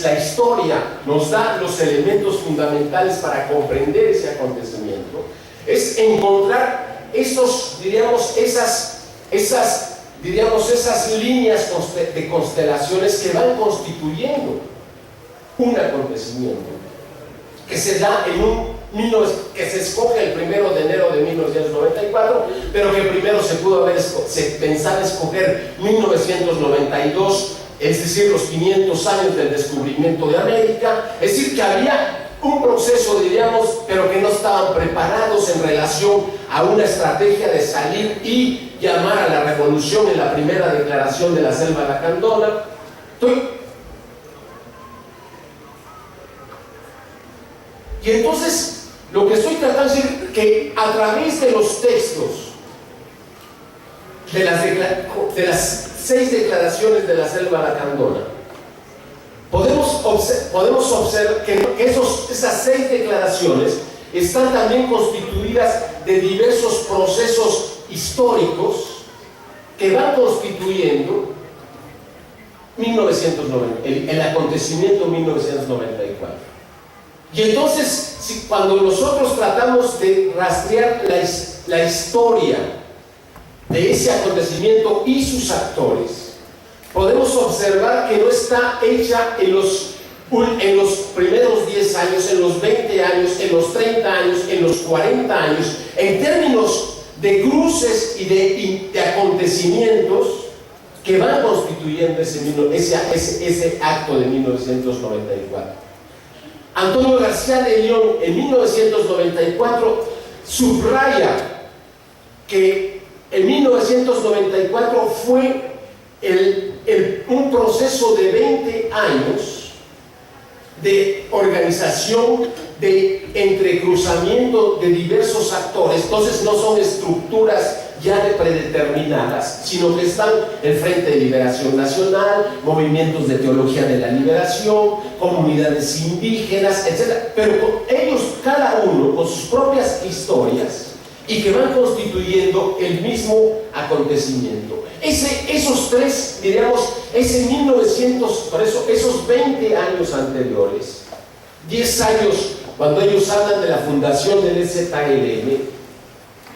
la historia nos da los elementos fundamentales para comprender ese acontecimiento, es encontrar esas líneas de constelaciones que van constituyendo un acontecimiento que se da que se escoge el 1 de enero de 1994, pero que primero se pensaba escoger 1992, es decir, los 500 años del descubrimiento de América. Es decir, que había un proceso, diríamos, pero que no estaban preparados en relación a una estrategia de salir y llamar a la revolución en la primera declaración de la Selva Lacandona. Y entonces, lo que estoy tratando de decir es que a través de los textos de las 6 declaraciones de la Selva Lacandona, podemos observar que esas 6 declaraciones están también constituidas de diversos procesos históricos que van constituyendo el acontecimiento 1994. Y entonces, cuando nosotros tratamos de rastrear la historia de ese acontecimiento y sus actores, podemos observar que no está hecha en los primeros 10 años, en los 20 años, en los 30 años, en los 40 años, en términos de cruces y de acontecimientos que van constituyendo ese acto de 1994. Antonio García de León en 1994 subraya que en 1994 fue un proceso de 20 años de organización, de entrecruzamiento de diversos actores. Entonces no son estructuras ya predeterminadas, sino que están el Frente de Liberación Nacional, movimientos de teología de la liberación, comunidades indígenas, etc. Pero ellos, cada uno, con sus propias historias, y que van constituyendo el mismo acontecimiento. Esos tres, diríamos, ese 1900, por eso, esos 20 años anteriores, 10 años cuando ellos hablan de la fundación del EZLN,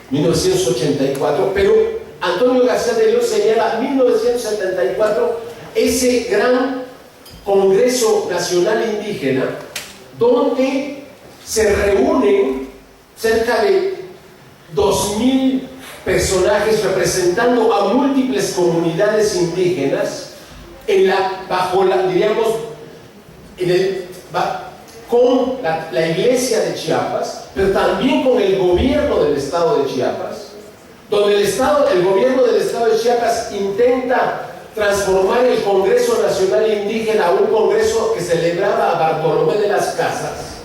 1984, pero Antonio García de León señala 1974, ese gran Congreso Nacional Indígena, donde se reúnen cerca de 2000 personajes representando a múltiples comunidades indígenas con la iglesia de Chiapas, pero también con el gobierno del estado de Chiapas, donde el gobierno del estado de Chiapas intenta transformar el Congreso Nacional Indígena a un congreso que celebraba a Bartolomé de las Casas.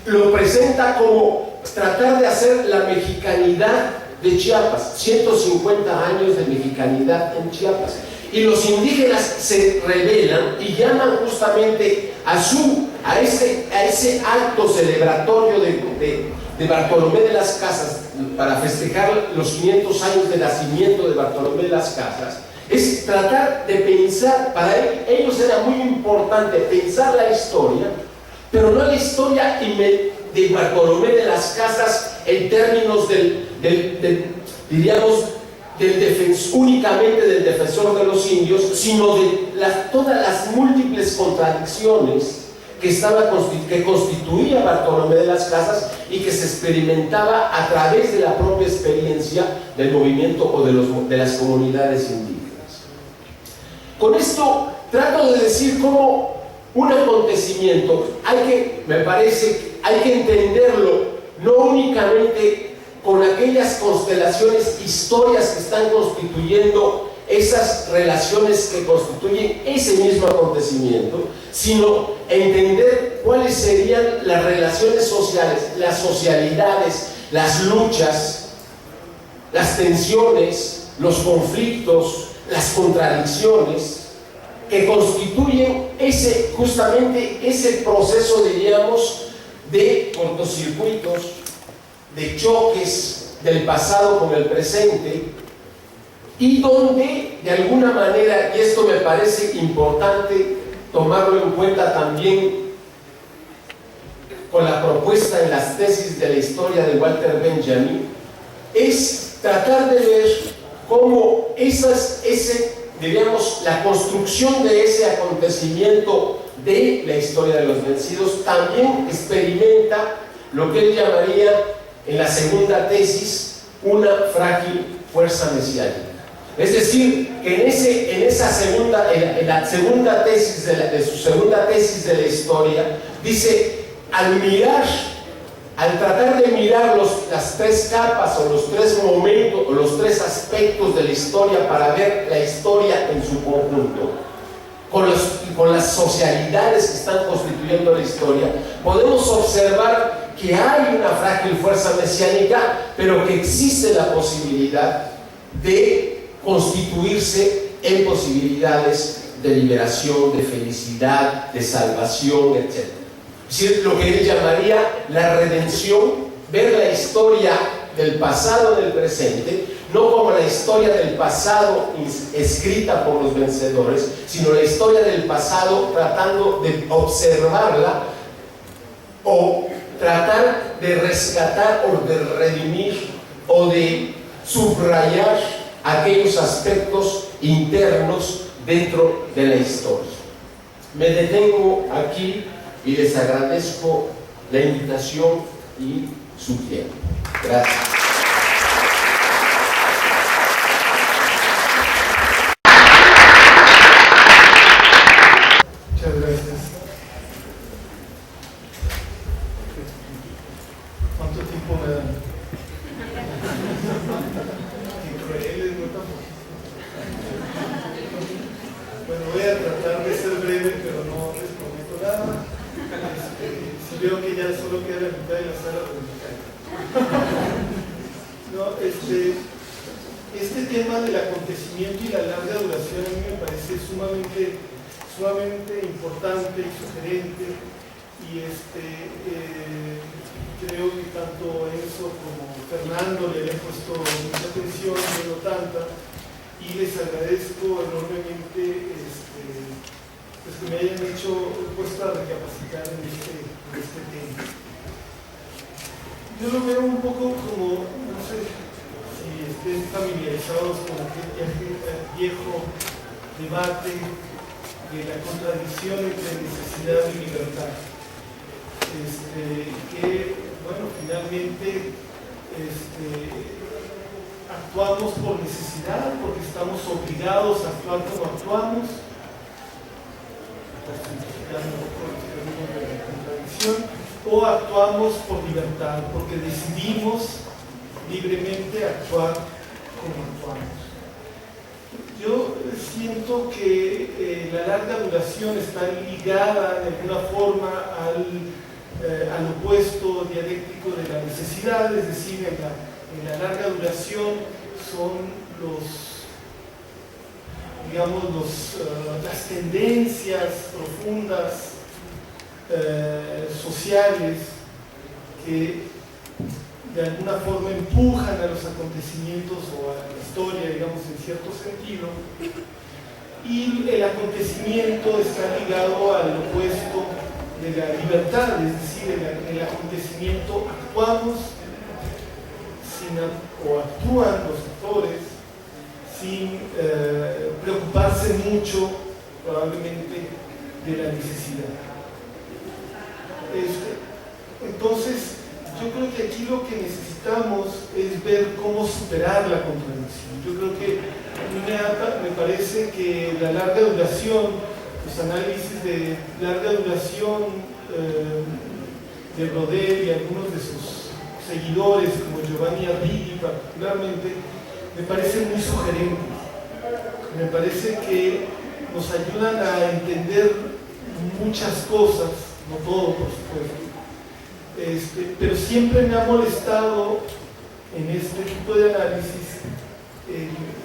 Lo presenta como tratar de hacer la mexicanidad de Chiapas, 150 años de mexicanidad en Chiapas. Y los indígenas se rebelan y llaman justamente a ese acto celebratorio de Bartolomé de las Casas para festejar los 500 años de nacimiento de Bartolomé de las Casas. Es tratar de pensar, para ellos era muy importante pensar la historia, pero no la historia de Bartolomé de las Casas en términos únicamente del defensor de los indios, sino de todas las múltiples contradicciones que constituía Bartolomé de las Casas y que se experimentaba a través de la propia experiencia del movimiento o de las comunidades indígenas. Con esto trato de decir cómo un acontecimiento me parece, hay que entenderlo no únicamente con aquellas constelaciones, historias que están constituyendo esas relaciones que constituyen ese mismo acontecimiento, sino entender cuáles serían las relaciones sociales, las socialidades, las luchas, las tensiones, los conflictos, las contradicciones que constituyen justamente ese proceso, diríamos, de cortocircuitos, de choques del pasado con el presente, y donde de alguna manera, y esto me parece importante tomarlo en cuenta también con la propuesta en las tesis de la historia de Walter Benjamin, es tratar de ver cómo diríamos, la construcción de ese acontecimiento de la historia de los vencidos también experimenta lo que él llamaría en la segunda tesis una frágil fuerza mesiánica. Es decir, que en la segunda tesis de su segunda tesis de la historia, dice, al tratar de mirar las tres capas o los tres momentos o los tres aspectos de la historia para ver la historia en su conjunto, con las socialidades que están constituyendo la historia, podemos observar que hay una frágil fuerza mesiánica, pero que existe la posibilidad de constituirse en posibilidades de liberación, de felicidad, de salvación, etc. Es decir, lo que él llamaría la redención, ver la historia del pasado en el presente, no como la historia del pasado escrita por los vencedores, sino la historia del pasado tratando de observarla o tratar de rescatar o de redimir o de subrayar aquellos aspectos internos dentro de la historia. Me detengo aquí y les agradezco la invitación y su tiempo. Gracias. Muchas gracias. ¿Cuánto tiempo me dan? Qué crueles, no tampoco. Bueno, voy a tratar de ser breve, pero no les prometo nada. Si veo que ya solo queda la mitad de la sala, pues me caigo. No, este tema del acontecimiento y la larga duración a mí me parece sumamente importante y sugerente, creo que tanto Enzo como Fernando le han puesto mucha atención, yo no tanta, y les agradezco enormemente pues que me hayan puesto a recapacitar en este tema. Yo lo veo un poco como, no sé si estén familiarizados con aquel viejo debate de la contradicción entre necesidad y libertad. Que, bueno, finalmente actuamos por necesidad, porque estamos obligados a actuar como actuamos, justificando un poco los términos de la contradicción, o actuamos por libertad, porque decidimos libremente actuar como actuamos. Yo siento que la larga duración está ligada de alguna forma al opuesto dialéctico de la necesidad, es decir, en la larga duración son las tendencias profundas sociales que de alguna forma empujan a los acontecimientos o a la historia, digamos, en cierto sentido, y el acontecimiento está ligado al opuesto de la libertad, es decir, en el acontecimiento actuamos o actúan los actores sin preocuparse mucho, probablemente, de la necesidad. Entonces, yo creo que aquí lo que necesitamos es ver cómo superar la contradicción. Yo creo que a mí me parece que la larga duración, los análisis de larga duración de Brodel y algunos de sus seguidores, como Giovanni Arrighi particularmente, me parecen muy sugerentes. Me parece que nos ayudan a entender muchas cosas, no todo por supuesto, pero siempre me ha molestado en este tipo de análisis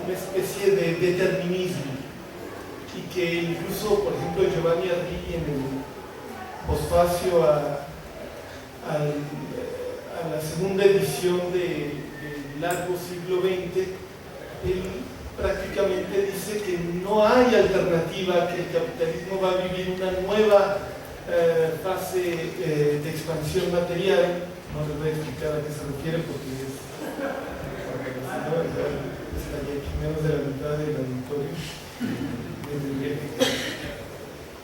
una especie de determinismo, y que incluso, por ejemplo, Giovanni Arrighi en el posfacio a la segunda edición de Largo Siglo XX, él prácticamente dice que no hay alternativa, que el capitalismo va a vivir una nueva fase de expansión material. No les voy a explicar a qué se refiere porque estaría aquí menos de la mitad del auditorio.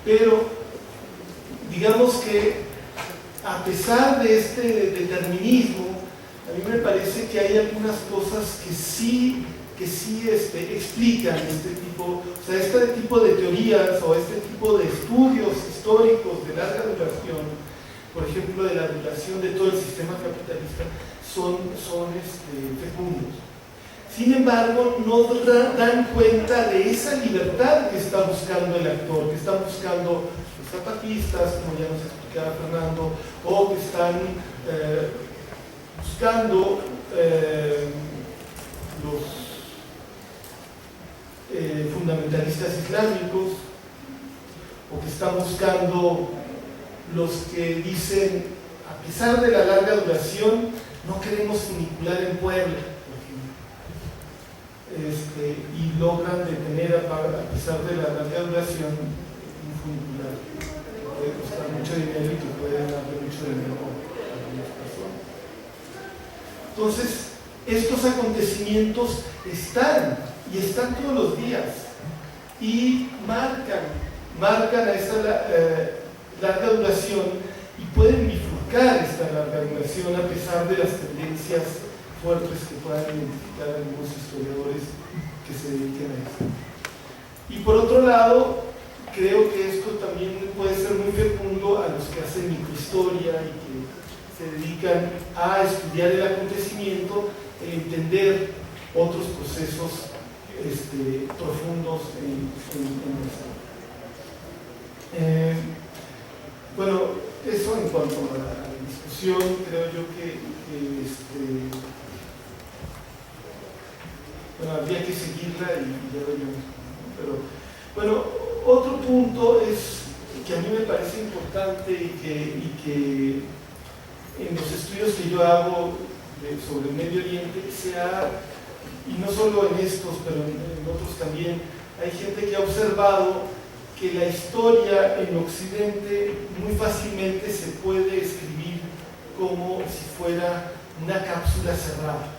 Pero digamos que a pesar de este determinismo, a mí me parece que hay algunas cosas que sí explican este tipo de teorías o este tipo de estudios históricos de larga duración, por ejemplo, de la duración de todo el sistema capitalista, son fecundos. Sin embargo, no dan cuenta de esa libertad que está buscando el actor, que están buscando los zapatistas, como ya nos explicaba Fernando, o que están buscando los fundamentalistas islámicos, o que están buscando los que dicen, a pesar de la larga duración, no queremos funicular en Puebla, y logran detener, a pesar de la larga duración, un funicular que puede costar mucho dinero y que puede darle mucho dinero a algunas personas. Entonces, estos acontecimientos están todos los días y marcan a esta larga duración, y pueden bifurcar esta larga duración a pesar de las tendencias fuertes que puedan identificar algunos historiadores que se dediquen a esto. Y por otro lado, creo que esto también puede ser muy fecundo a los que hacen microhistoria y que se dedican a estudiar el acontecimiento, entender otros procesos profundos en esto. Bueno, eso en cuanto a la discusión, creo yo que habría que seguirla y ya veremos. Pero bueno, otro punto es que a mí me parece importante y que en los estudios que yo hago sobre el Medio Oriente y no solo en estos, pero en otros también, hay gente que ha observado que la historia en Occidente muy fácilmente se puede escribir como si fuera una cápsula cerrada.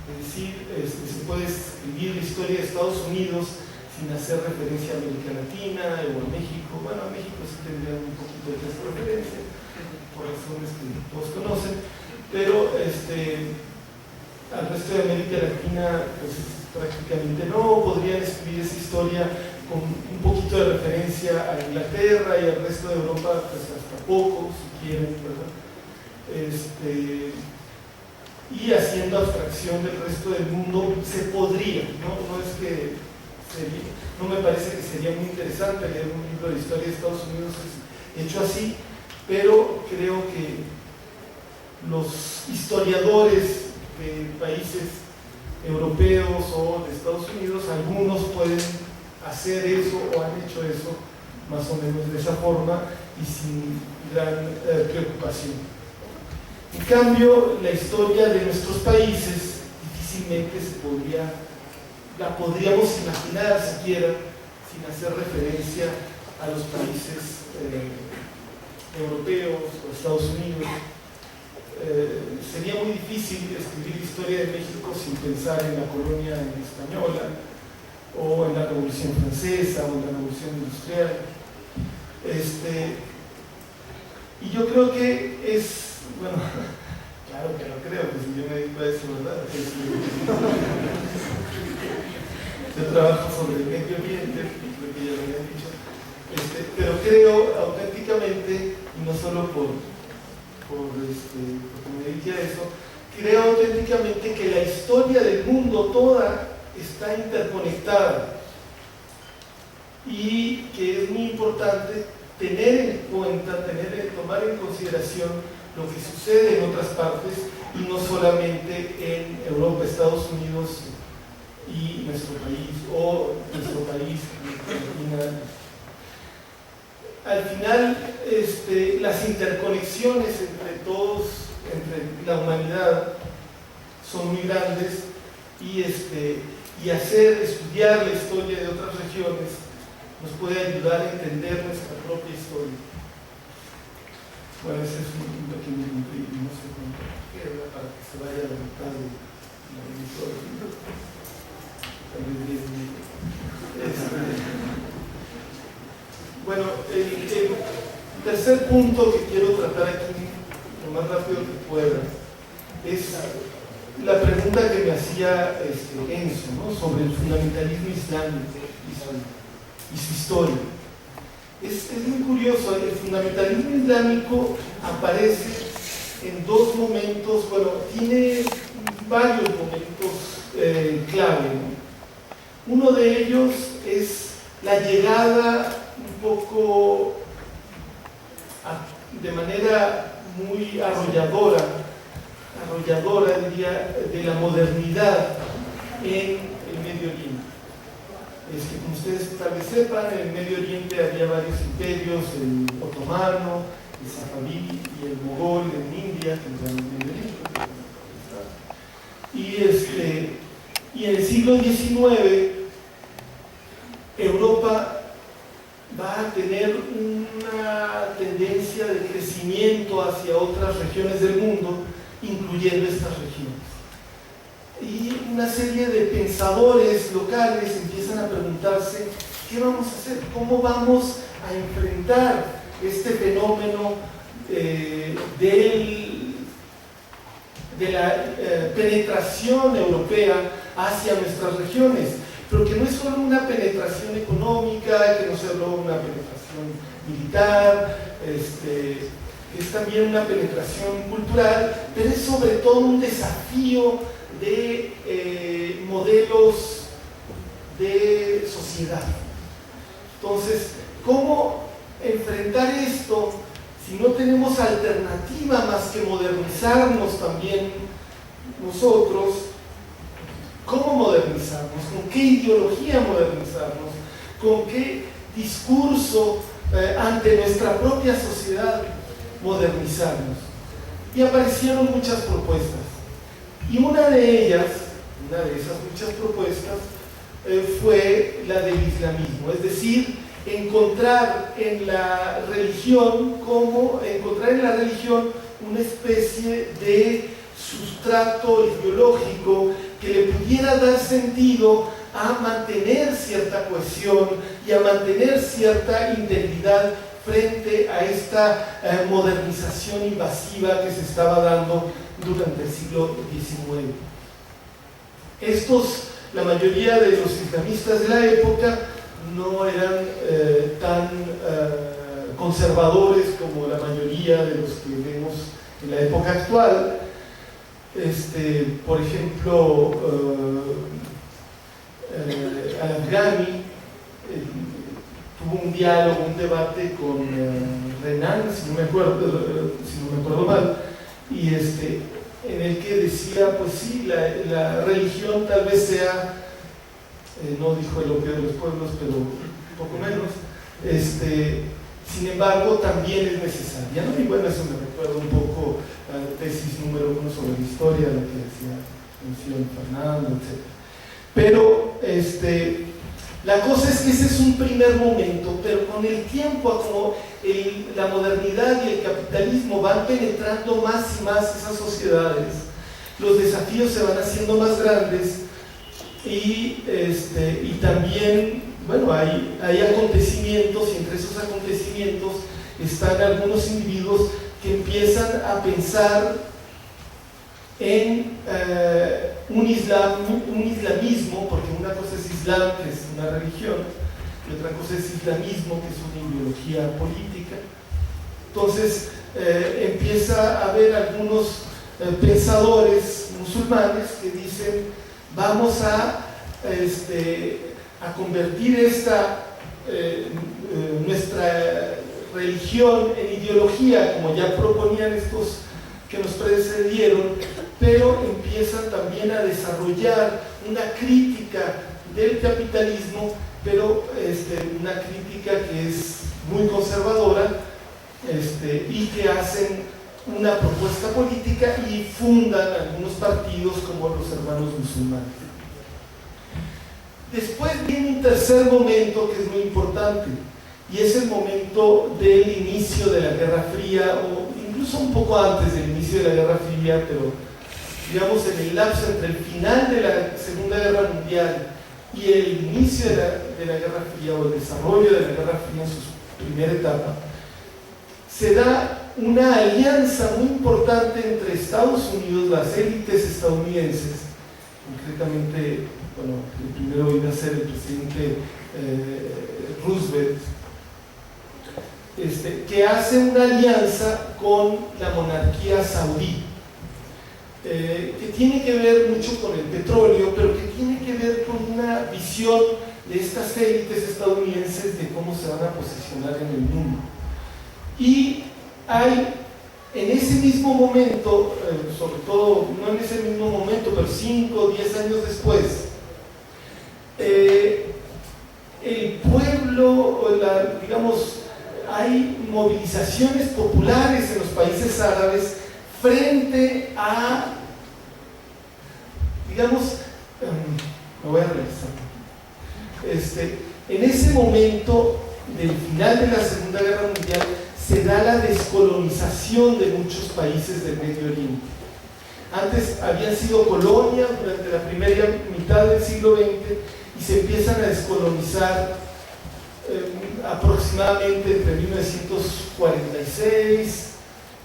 Es decir, se puede escribir la historia de Estados Unidos sin hacer referencia a América Latina o a México. Bueno, a México sí tendría un poquito de esta referencia, por razones que todos conocen, pero al resto de América Latina pues prácticamente no. Podrían escribir esa historia con un poquito de referencia a Inglaterra, y al resto de Europa pues hasta poco, si quieren, ¿verdad? Y haciendo abstracción del resto del mundo se podría, no es que no me parece que sería muy interesante leer un libro de historia de Estados Unidos hecho así, pero creo que los historiadores de países europeos o de Estados Unidos, algunos pueden hacer eso o han hecho eso más o menos de esa forma y sin gran preocupación. En cambio, la historia de nuestros países difícilmente la podríamos imaginar siquiera sin hacer referencia a los países europeos o Estados Unidos. Sería muy difícil escribir historia de México sin pensar en la colonia española o en la Revolución Francesa o en la Revolución Industrial. Y yo creo que bueno, claro que lo creo, que si yo me dedico a eso, ¿verdad? Yo trabajo sobre el Medio Oriente, lo que ya lo había dicho, pero creo auténticamente, y no solo porque me dediqué a eso, creo auténticamente que la historia del mundo toda está interconectada y que es muy importante tener en cuenta, tomar en consideración lo que sucede en otras partes y no solamente en Europa, Estados Unidos y nuestro país, o nuestro país, Argentina. Al final, las interconexiones entre la humanidad son muy grandes y estudiar la historia de otras regiones nos puede ayudar a entender nuestra propia historia. Bueno, ese es un pequeño y no sé cuánto queda para que se vaya a la mitad de la historia. Tal vez 10 minutos. Bueno, el tercer punto que quiero tratar aquí, lo más rápido que pueda, es la pregunta que me hacía Enzo, ¿no? Sobre el fundamentalismo islámico y su historia. Es muy curioso, el fundamentalismo islámico aparece en dos momentos, bueno, tiene varios momentos clave, ¿no? Uno de ellos es la llegada un poco de manera muy arrolladora diría, de la modernidad en el Medio Oriente. Como ustedes tal vez sepan, en el Medio Oriente había varios imperios, el otomano, el safabí y el mogol en India, que es el Medio Oriente. Y en el siglo XIX, Europa va a tener una tendencia de crecimiento hacia otras regiones del mundo, incluyendo estas regiones. Y una serie de pensadores locales empiezan a preguntarse, ¿qué vamos a hacer? ¿Cómo vamos a enfrentar este fenómeno de la penetración europea hacia nuestras regiones? Pero que no es solo una penetración económica, que no es solo una penetración militar, es también una penetración cultural, pero es sobre todo un desafío de modelos de sociedad. Entonces, ¿cómo enfrentar esto si no tenemos alternativa más que modernizarnos también nosotros? ¿Cómo modernizarnos? ¿Con qué ideología modernizarnos? ¿Con qué discurso ante nuestra propia sociedad, modernizarnos. Y aparecieron muchas propuestas. Y una de esas muchas propuestas, fue la del islamismo, es decir, encontrar en la religión una especie de sustrato ideológico que le pudiera dar sentido a mantener cierta cohesión y a mantener cierta integridad frente a esta modernización invasiva que se estaba dando durante el siglo XIX. La mayoría de los islamistas de la época no eran tan conservadores como la mayoría de los que vemos en la época actual. Por ejemplo, Al-Afghani tuvo un diálogo, un debate con Renan, si no me acuerdo mal, y en el que decía, pues sí, la religión tal vez sea, no dijo el opio de los pueblos, pero un poco menos, sin embargo también es necesaria, ¿no? Y bueno, eso me recuerda un poco a la tesis número 1 sobre la historia, la que hacía mención Fernando, etc. Pero la cosa es que ese es un primer momento, pero con el tiempo, como la modernidad y el capitalismo van penetrando más y más esas sociedades, los desafíos se van haciendo más grandes y también, bueno, hay acontecimientos, y entre esos acontecimientos están algunos individuos que empiezan a pensar en un islamismo, porque una cosa es Islam, que es una religión, y otra cosa es islamismo, que es una ideología política. Entonces empieza a haber algunos pensadores musulmanes que dicen, vamos a convertir nuestra religión en ideología, como ya proponían estos que nos precedieron, pero empiezan también a desarrollar una crítica del capitalismo, pero una crítica que es muy conservadora, y que hacen una propuesta política y fundan algunos partidos como los Hermanos Musulmanes. Después viene un tercer momento que es muy importante, y es el momento del inicio de la Guerra Fría, o incluso un poco antes del inicio de la Guerra Fría, pero digamos en el lapso entre el final de la Segunda Guerra Mundial y el inicio de la Guerra Fría, o el desarrollo de la Guerra Fría en su primera etapa, se da una alianza muy importante entre Estados Unidos, las élites estadounidenses, concretamente, bueno, el primero iba a ser el presidente Roosevelt, que hace una alianza con la monarquía saudí, que tiene que ver mucho con el petróleo, pero que tiene que ver con una visión de estas élites estadounidenses de cómo se van a posicionar en el mundo. Y hay en ese mismo momento, sobre todo, no en ese mismo momento, pero 5 o 10 años después, el pueblo, digamos, hay movilizaciones populares en los países árabes frente a, digamos, me voy a regresar. En ese momento del final de la Segunda Guerra Mundial se da la descolonización de muchos países del Medio Oriente. Antes habían sido colonias durante la primera mitad del siglo XX y se empiezan a descolonizar aproximadamente entre 1946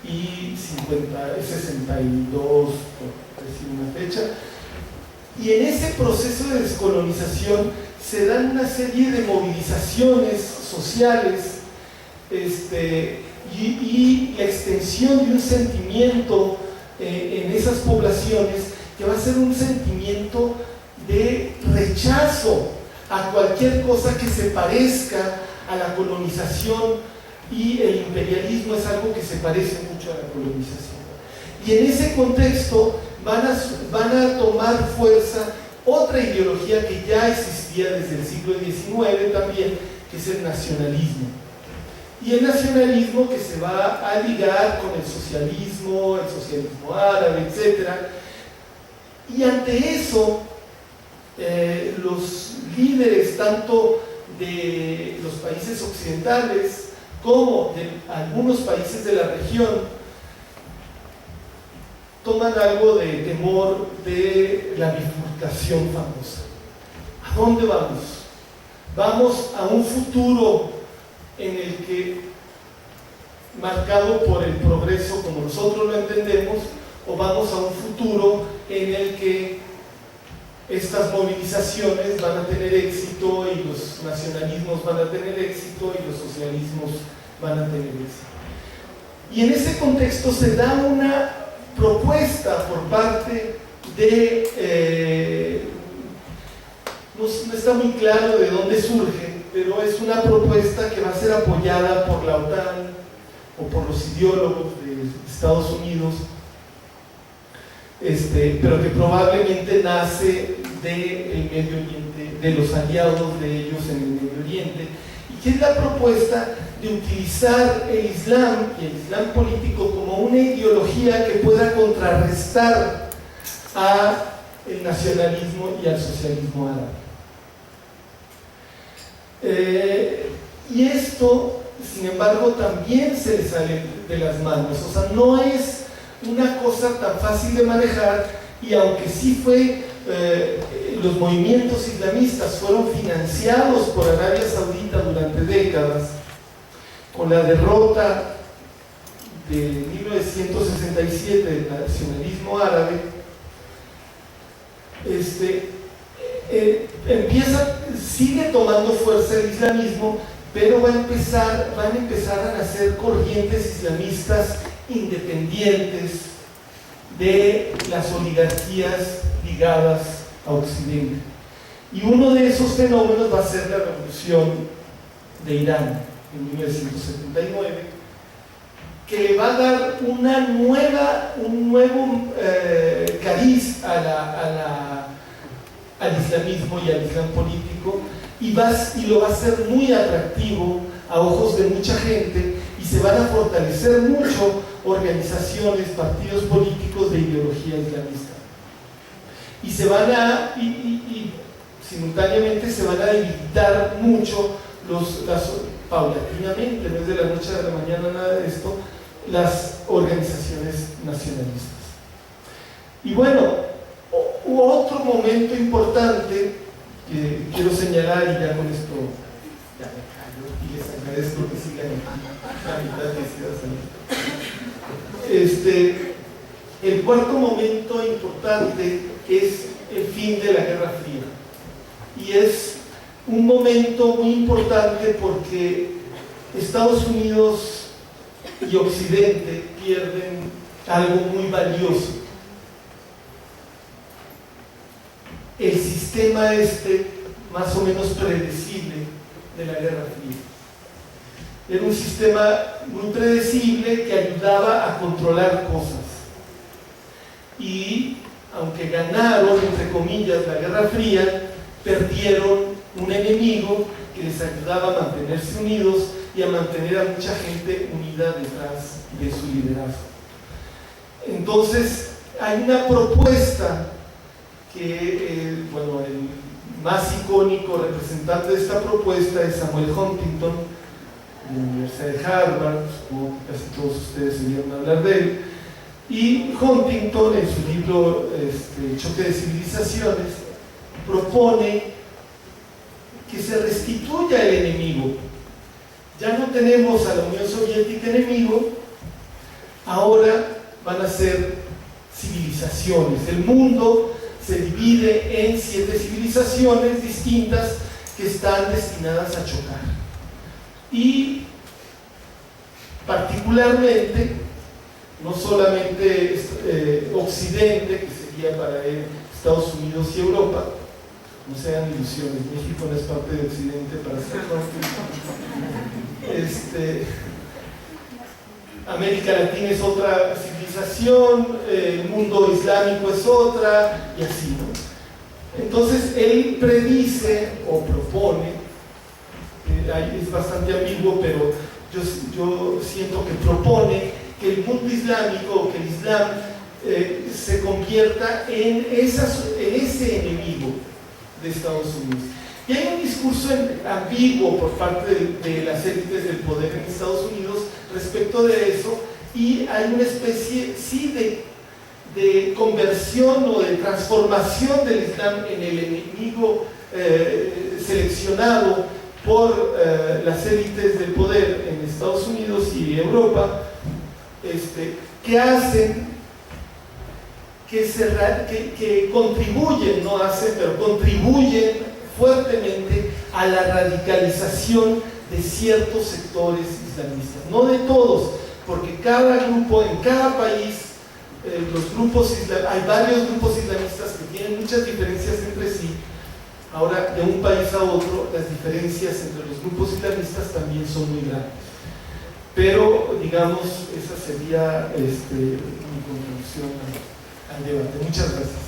y 62, por decir una fecha. Y en ese proceso de descolonización se dan una serie de movilizaciones sociales y la extensión de un sentimiento en esas poblaciones que va a ser un sentimiento de rechazo a cualquier cosa que se parezca a la colonización, y el imperialismo es algo que se parece mucho a la colonización. Y en ese contexto van a tomar fuerza otra ideología que ya existía desde el siglo XIX también, que es el nacionalismo. y el nacionalismo que se va a ligar con el socialismo árabe, etc. Y ante eso, los líderes tanto de los países occidentales como de algunos países de la región toman algo de temor de la bifurcación famosa. ¿A dónde vamos? Vamos a un futuro en el que, marcado por el progreso como nosotros lo entendemos, o vamos a un futuro en el que estas movilizaciones van a tener éxito y los nacionalismos van a tener éxito y los socialismos van a tener éxito. Y en ese contexto se da una propuesta por parte de, no está muy claro de dónde surge, pero es una propuesta que va a ser apoyada por la OTAN o por los ideólogos de Estados Unidos, pero que probablemente nace del Medio Oriente, de los aliados de ellos en el Medio Oriente, y que es la propuesta de utilizar el Islam y el Islam político como una ideología que pueda contrarrestar al nacionalismo y al socialismo árabe. Y esto, sin embargo, también se le sale de las manos, o sea, no es una cosa tan fácil de manejar, y aunque sí fue, los movimientos islamistas fueron financiados por Arabia Saudita durante décadas, con la derrota de 1967 del nacionalismo árabe, sigue tomando fuerza el islamismo, pero van a empezar a nacer corrientes islamistas independientes de las oligarquías ligadas a Occidente. Y uno de esos fenómenos va a ser la revolución de Irán en 1979, que le va a dar un nuevo cariz al islamismo y al islam político, y lo va a hacer muy atractivo a ojos de mucha gente, y se van a fortalecer mucho organizaciones, partidos políticos de ideología islamista, y simultáneamente se van a debilitar mucho paulatinamente, no es de la noche a la mañana nada de esto, las organizaciones nacionalistas. Y bueno, otro momento importante que quiero señalar, y ya con esto ya me callo y les agradezco que sigan la mitad de el cuarto momento importante es el fin de la Guerra Fría, y es un momento muy importante porque Estados Unidos y Occidente pierden algo muy valioso: el sistema más o menos predecible de la Guerra Fría. Era un sistema muy predecible que ayudaba a controlar cosas, y aunque ganaron, entre comillas, la Guerra Fría, perdieron un enemigo que les ayudaba a mantenerse unidos y a mantener a mucha gente unida detrás de su liderazgo. Entonces hay una propuesta que, el más icónico representante de esta propuesta es Samuel Huntington, de la Universidad de Harvard, supongo que casi todos ustedes oyeron hablar de él. Y Huntington, en su libro Choque de Civilizaciones, propone que se restituya el enemigo. Ya no tenemos a la Unión Soviética enemigo, ahora van a ser civilizaciones. El mundo se divide en 7 civilizaciones distintas que están destinadas a chocar. Y particularmente, no solamente Occidente, que sería para él Estados Unidos y Europa, no sean ilusiones, México no es parte de Occidente para ser América Latina es otra civilización, el mundo islámico es otra, y así, ¿no? Entonces él predice o propone, es bastante ambiguo, pero yo siento que propone que el mundo islámico, que el Islam se convierta en ese enemigo de Estados Unidos. Y hay un discurso ambiguo por parte de las élites del poder en Estados Unidos respecto de eso, y hay una especie, sí, de conversión o de transformación del Islam en el enemigo seleccionado por las élites del poder en Estados Unidos y Europa, que hacen que contribuyen, no hacen, pero contribuyen fuertemente a la radicalización de ciertos sectores islamistas, no de todos, porque cada grupo, en cada país, hay varios grupos islamistas que tienen muchas diferencias entre sí. Ahora, de un país a otro, las diferencias entre los grupos islamistas también son muy grandes. Pero, digamos, esa sería mi contribución al debate. Muchas gracias.